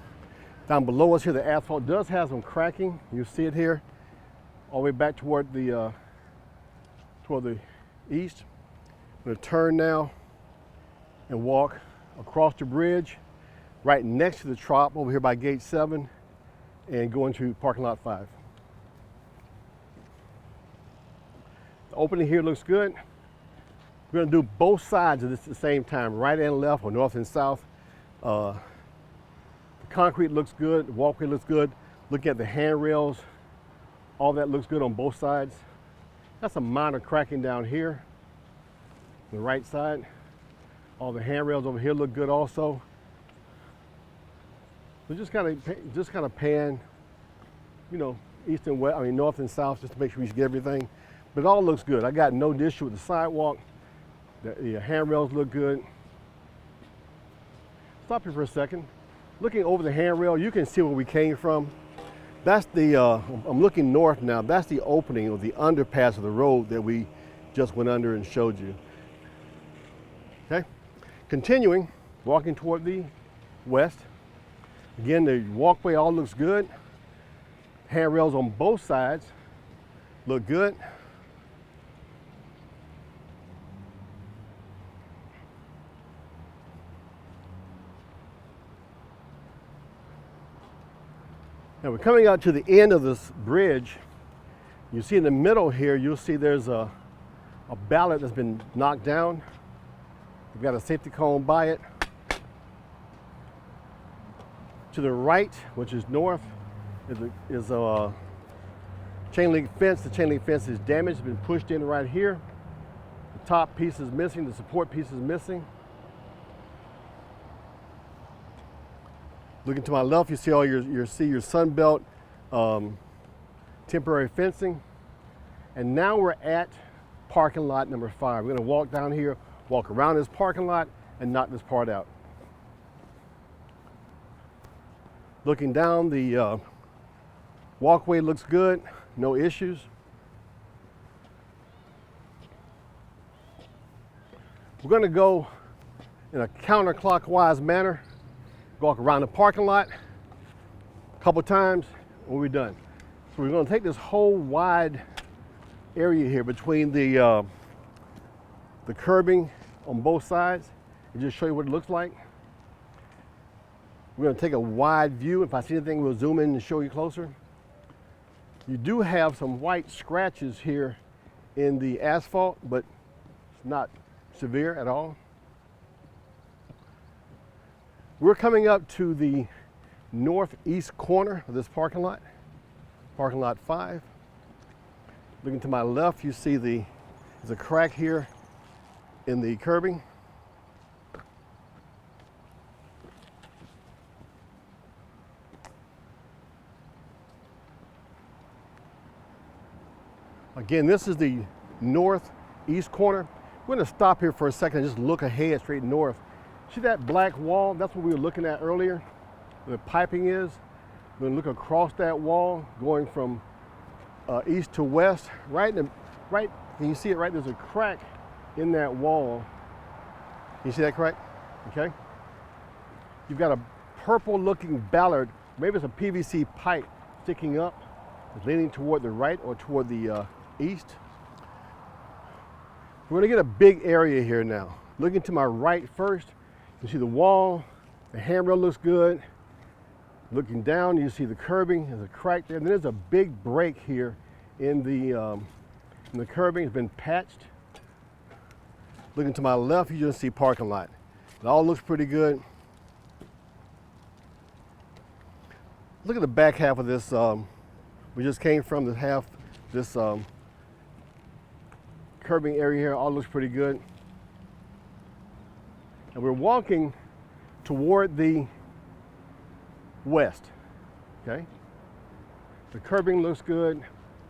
Down below us here, the asphalt does have some cracking. You see it here, all the way back toward the east. I'm going to turn now and walk across the bridge right next to the trop over here by gate 7 and go into parking lot 5. The opening here looks good. We're gonna do both sides of this at the same time, right and left, or north and south. The concrete looks good, the walkway looks good. Look at the handrails, all that looks good on both sides. That's a minor cracking down here, the right side. All the handrails over here look good also. So just kind of pan, you know, east and west, north and south, just to make sure we get everything. But it all looks good. I got no issue with the sidewalk. The handrails look good. Stop here for a second. Looking over the handrail, you can see where we came from. That's the, I'm looking north now, that's the opening of the underpass of the road that we just went under and showed you. Okay, continuing, walking toward the west. Again, the walkway all looks good. Handrails on both sides look good. Now we're coming out to the end of this bridge. You see in the middle here, you'll see there's a ballot that's been knocked down. We've got a safety cone by it. To the right, which is north, is a chain link fence. The chain link fence is damaged, it's been pushed in right here. The top piece is missing, the support piece is missing. Looking to my left, you see all your Sunbelt temporary fencing. And now we're at parking lot number 5. We're gonna walk down here, walk around this parking lot, and knock this part out. Looking down, the walkway looks good, no issues. We're gonna go in a counterclockwise manner. Walk around the parking lot a couple times when we're done. So we're going to take this whole wide area here between the curbing on both sides and just show you what it looks like. We're going to take a wide view. If I see anything, we'll zoom in and show you closer. You do have some white scratches here in the asphalt, but it's not severe at all. We're coming up to the northeast corner of this parking lot 5. Looking to my left, you see there's a crack here in the curbing. Again, this is the northeast corner. We're going to stop here for a second and just look ahead straight north. See that black wall? That's what we were looking at earlier. The piping is. We're going to look across that wall, going from east to west. Right, can you see it? Right, there's a crack in that wall. Can you see that crack? Okay. You've got a purple-looking ballard. Maybe it's a PVC pipe sticking up. It's leaning toward the right or toward the east. We're going to get a big area here now. Looking to my right first. You see the wall, the handrail looks good. Looking down, you see the curbing, there's a crack there. And then there's a big break here in the curbing, it's been patched. Looking to my left, you just see parking lot. It all looks pretty good. Look at the back half of this, we just came from this curbing area here, all looks pretty good. And we're walking toward the west, okay? The curbing looks good,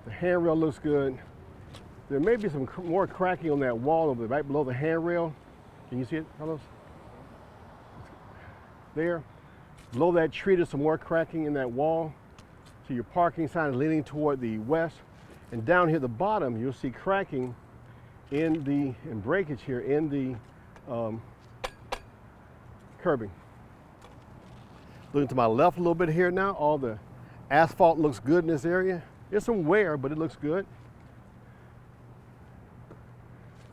the handrail looks good. There may be some more cracking on that wall over right below the handrail. Can you see it, Carlos? There. Below that tree, there's some more cracking in that wall. So your parking sign is leaning toward the west. And down here at the bottom, you'll see cracking and breakage here in the curbing. Looking to my left a little bit here now, all the asphalt looks good in this area. There's some wear, but it looks good.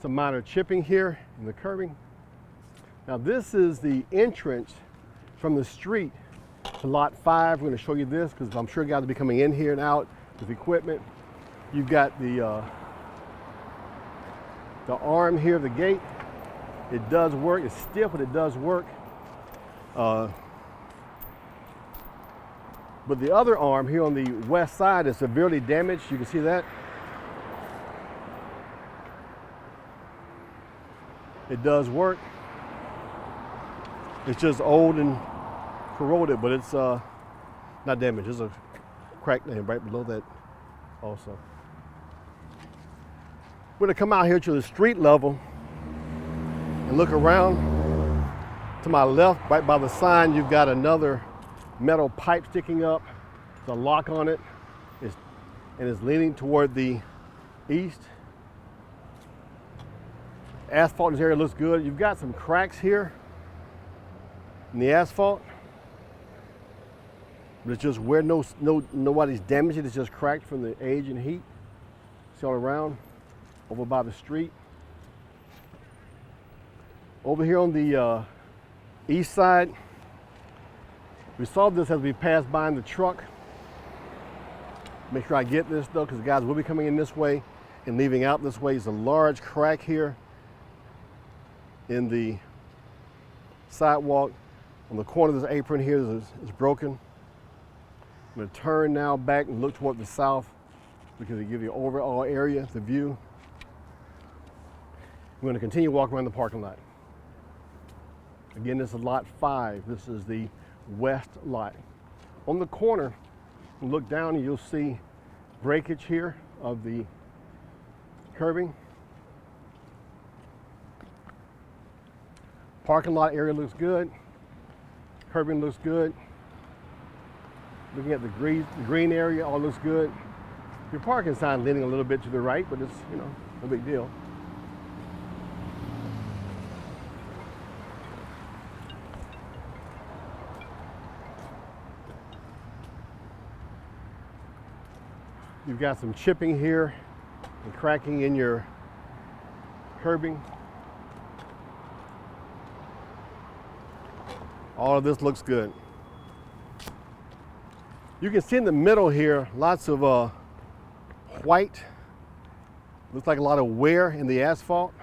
Some minor chipping here in the curbing. Now this is the entrance from the street to lot 5. We're going to show you this because I'm sure guys will be coming in here and out with equipment. You've got the arm here of the gate. It does work. It's stiff, but it does work. But the other arm here on the west side is severely damaged. You can see that. It does work. It's just old and corroded, but it's not damaged. There's a crack right below that also. We're gonna come out here to the street level and look around. To my left, right by the sign, you've got another metal pipe sticking up. There's a lock on it, and it's leaning toward the east. Asphalt in this area looks good. You've got some cracks here in the asphalt, but it's just where nobody's damaged it. It's just cracked from the age and heat. See all around, over by the street. Over here on the east side, we saw this as we passed by in the truck. Make sure I get this though, because the guys will be coming in this way and leaving out this way. There's a large crack here in the sidewalk. On the corner of this apron here is broken. I'm going to turn now back and look toward the south because it gives you overall area, the view. I'm going to continue walking around the parking lot. Again, this is lot 5. This is the west lot. On the corner, you look down and you'll see breakage here of the curbing. Parking lot area looks good. Curbing looks good. Looking at the green area, all looks good. Your parking sign leaning a little bit to the right, but it's, no big deal. You've got some chipping here and cracking in your curbing. All of this looks good. You can see in the middle here, lots of white. Looks like a lot of wear in the asphalt.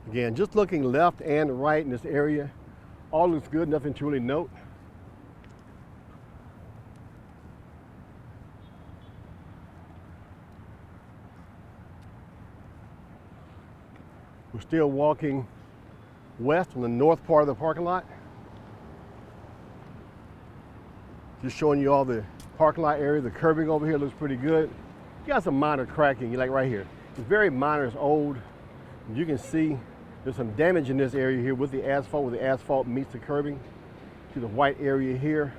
Again, just looking left and right in this area, all looks good, nothing to really note. We're still walking west on the north part of the parking lot. Just showing you all the parking lot area. The curbing over here looks pretty good. You got some minor cracking, like right here. It's very minor, it's old. You can see there's some damage in this area here with the asphalt, where the asphalt meets the curbing. See the white area here.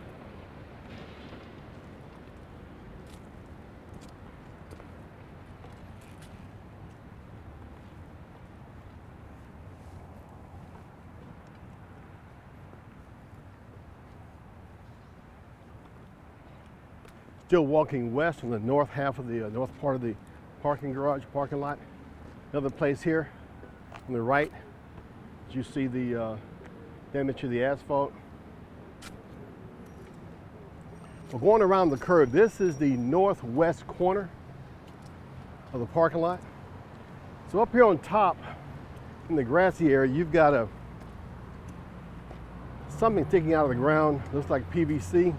Still walking west on the north half of the north part of the parking lot. Another place here on the right, you see the damage to the asphalt. We're going around the curve. This is the northwest corner of the parking lot. So up here on top in the grassy area, you've got something sticking out of the ground. Looks like PVC.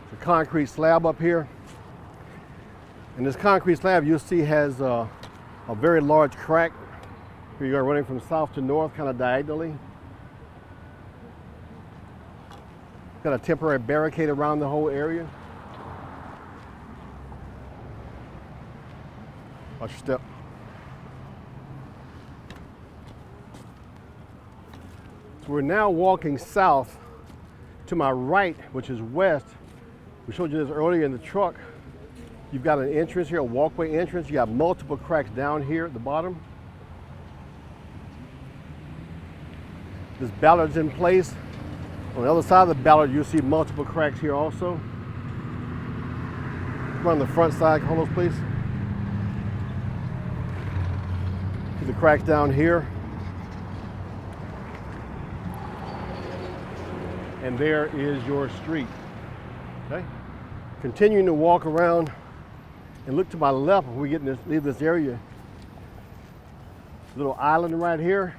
It's a concrete slab up here. And this concrete slab you'll see has a very large crack. Here you are running from south to north, kind of diagonally. Got a temporary barricade around the whole area. Watch your step. So we're now walking south. To my right, which is west, we showed you this earlier in the truck. You've got an entrance here, a walkway entrance. You got multiple cracks down here at the bottom. This ballard's in place. On the other side of the ballard, you'll see multiple cracks here also. Come on the front side, Carlos, please. See the cracks down here. And there is your street. Okay? Continuing to walk around and look to my left when we leave this area. Little island right here,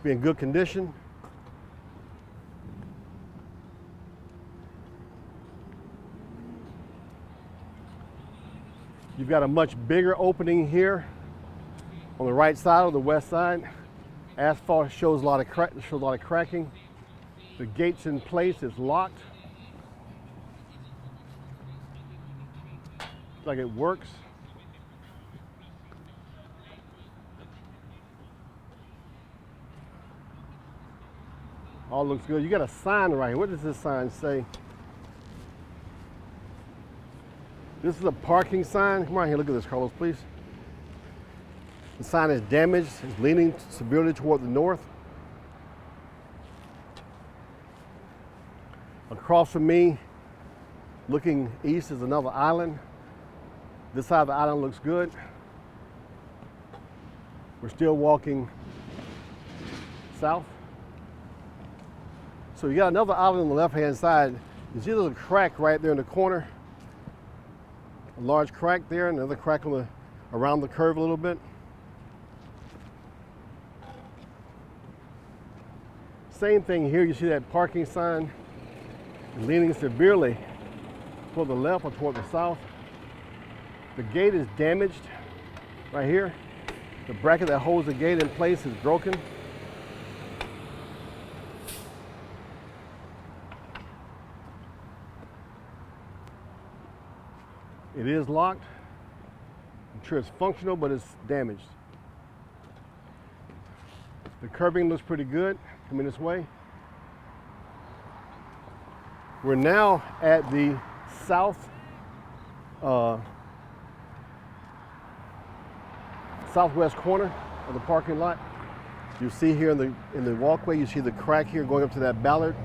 be in good condition. You've got a much bigger opening here on the right side or the west side. Asphalt shows a lot of cracking. The gate's in place, it's locked. Looks like it works. All looks good. You got a sign right here. What does this sign say? This is a parking sign. Come on here, look at this, Carlos, please. The sign is damaged. It's leaning severely toward the north. Across from me, looking east, is another island. This side of the island looks good. We're still walking south. So you got another island on the left-hand side. You see there's a crack right there in the corner. A large crack there, another crack around the curve a little bit. Same thing here, you see that parking sign leaning severely toward the left or toward the south. The gate is damaged right here. The bracket that holds the gate in place is broken. It is locked. I'm sure it's functional, but it's damaged. The curbing looks pretty good coming this way. We're now at the southwest corner of the parking lot. You see here in the walkway, you see the crack here going up to that ballard.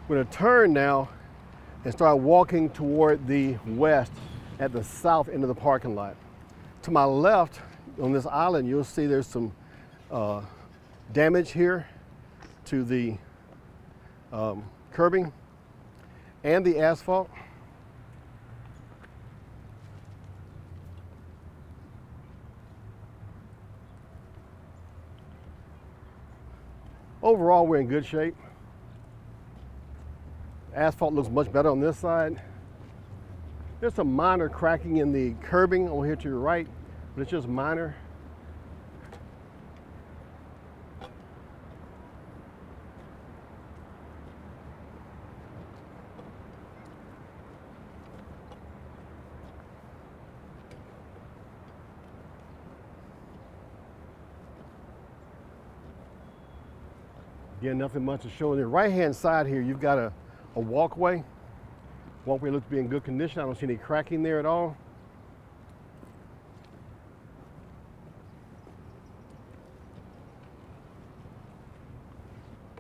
We're going to turn now and start walking toward the west at the south end of the parking lot. To my left on this island, you'll see there's some damage here to the curbing and the asphalt. Overall, we're in good shape. Asphalt looks much better on this side. There's some minor cracking in the curbing over here to your right, but it's just minor. Again, nothing much to show. On the right-hand side here, you've got a walkway. Walkway looks to be in good condition. I don't see any cracking there at all.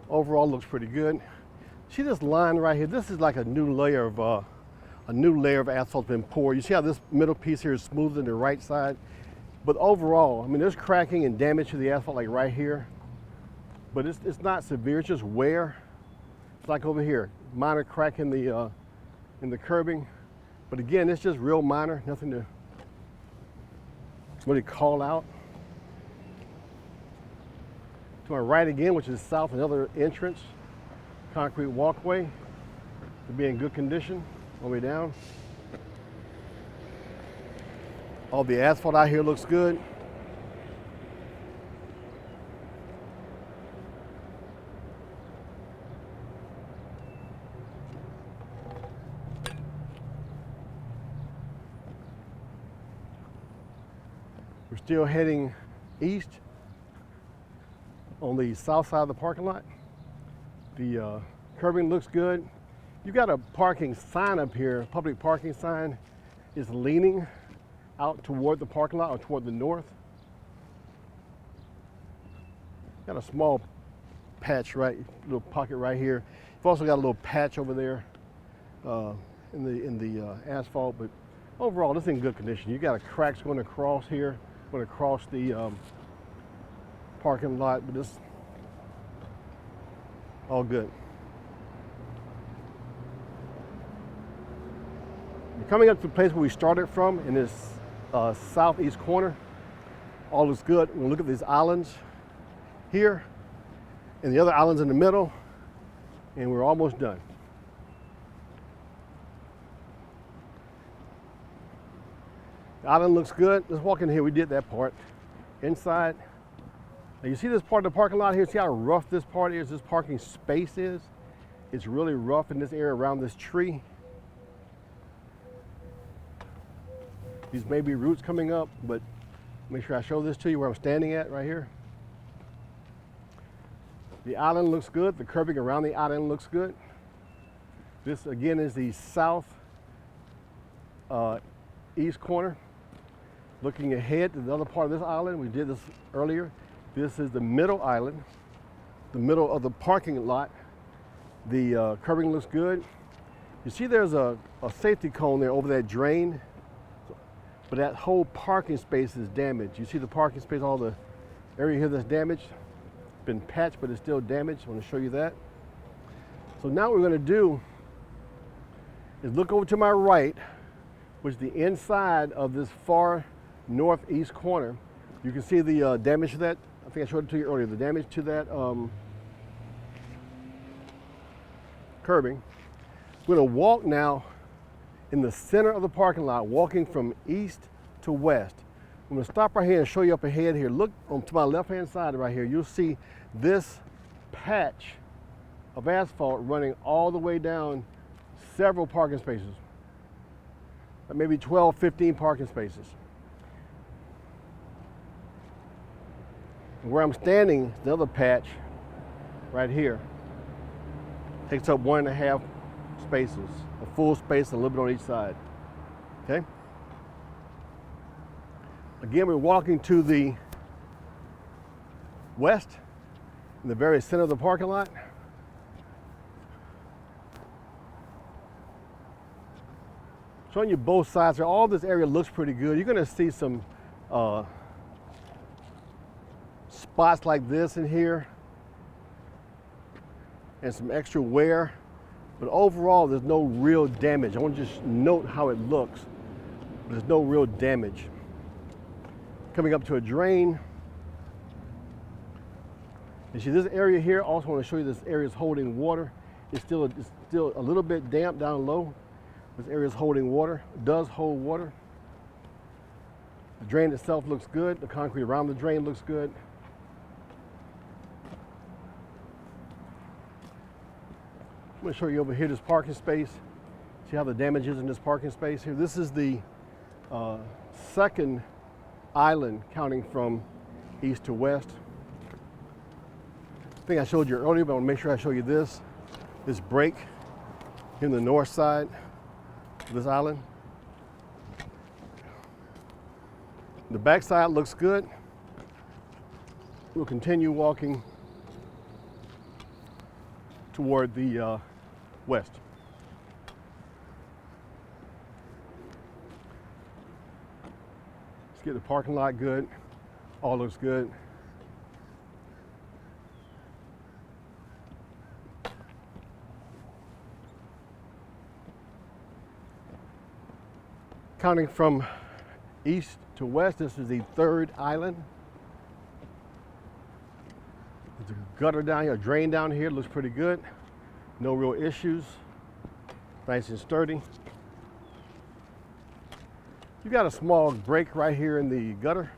Overall, looks pretty good. See this line right here? This is like a new layer of asphalt been poured. You see how this middle piece here is smoother than the right side? But overall, I mean, there's cracking and damage to the asphalt like right here, but it's not severe. It's just wear. It's like over here, minor crack in the curbing, but again, it's just real minor, nothing to really call out. To my right again, which is south, another entrance, concrete walkway to be in good condition all the way down. All the asphalt out here looks good. We're still heading east on the south side of the parking lot. The curbing looks good. You've got a parking sign up here, public parking sign is leaning out toward the parking lot or toward the north. Got a small patch little pocket right here. You've also got a little patch over there in the asphalt, but overall, it's in good condition. You got a cracks going across here, going across the parking lot, but it's all good. You're coming up to the place where we started from in this southeast corner. All looks good. We'll look at these islands here and the other islands in the middle, and we're almost done. The island looks good. Let's walk in here. We did that part. Inside. Now you see this part of the parking lot here? See how rough this part is, this parking space is? It's really rough in this area around this tree. These may be roots coming up, but make sure I show this to you where I'm standing at right here. The island looks good. The curbing around the island looks good. This again is the south east corner. Looking ahead to the other part of this island, we did this earlier. This is the middle island, the middle of the parking lot. The curbing looks good. You see there's a safety cone there over that drain, but that whole parking space is damaged. You see the parking space, all the area here that's damaged, been patched, but it's still damaged. I want to show you that. So now what we're going to do is look over to my right, which is the inside of this far northeast corner. You can see the damage to that. I think I showed it to you earlier. The damage to that curbing. We're going to walk now in the center of the parking lot, walking from east to west. I'm going to stop right here and show you up ahead here. Look to my left-hand side right here. You'll see this patch of asphalt running all the way down several parking spaces. Maybe 12, 15 parking spaces. And where I'm standing, the other patch right here takes up 1.5 spaces, a full space, a little bit on each side. Okay? Again, we're walking to the west, in the very center of the parking lot. Showing you both sides here. All this area looks pretty good. You're going to see some spots like this in here and some extra wear, but overall there's no real damage. I want to just note how it looks. There's no real damage. Coming up to a drain. You see this area here, also want to show you this area is holding water. It's still a little bit damp down low. This area is holding water, it does hold water. The drain itself looks good. The concrete around the drain looks good. I'm going to show you over here this parking space. See how the damage is in this parking space here. This is the second island counting from east to west. I think I showed you earlier, but I want to make sure I show you this break in the north side of this island. The back side looks good. We'll continue walking toward the west. Let's get the parking lot good. All looks good. Counting from east to west, this is the third island. There's a gutter down here, a drain down here, looks pretty good. No real issues. Nice and sturdy. You've got a small break right here in the gutter.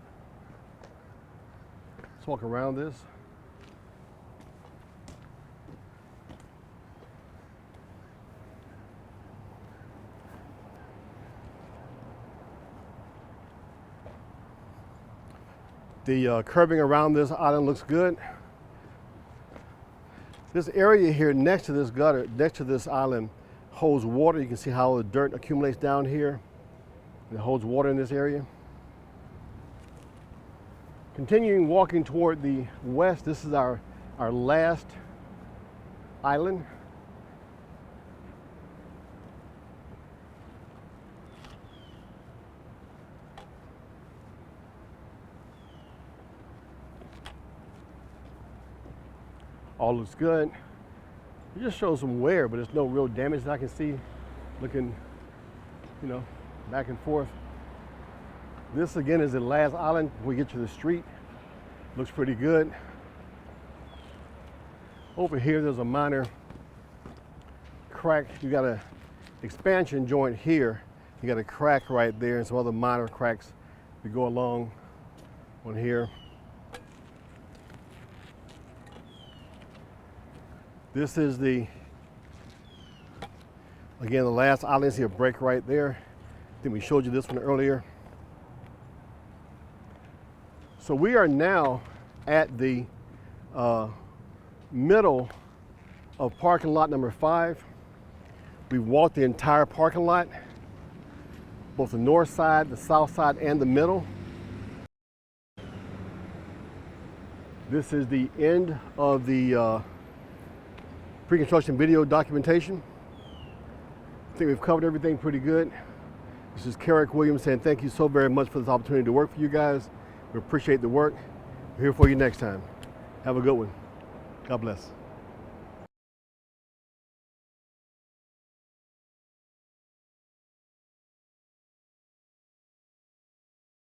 Let's walk around this. The curbing around this island looks good. This area here next to this gutter, next to this island, holds water. You can see how the dirt accumulates down here. It holds water in this area. Continuing walking toward the west, this is our last island. All looks good. It just shows some wear, but there's no real damage that I can see looking, you know, back and forth. This again is the last island before we get to the street. Looks pretty good. Over here, there's a minor crack. You got an expansion joint here. You got a crack right there and some other minor cracks that go along on here. This is again, the last island. See a break right there. I think we showed you this one earlier. So we are now at the middle of parking lot number 5. We've walked the entire parking lot, both the north side, the south side, and the middle. This is the end of the pre-construction video documentation. I think we've covered everything pretty good. This is Carrick Williams saying thank you so very much for this opportunity to work for you guys. We appreciate the work. We're here for you next time. Have a good one. God bless.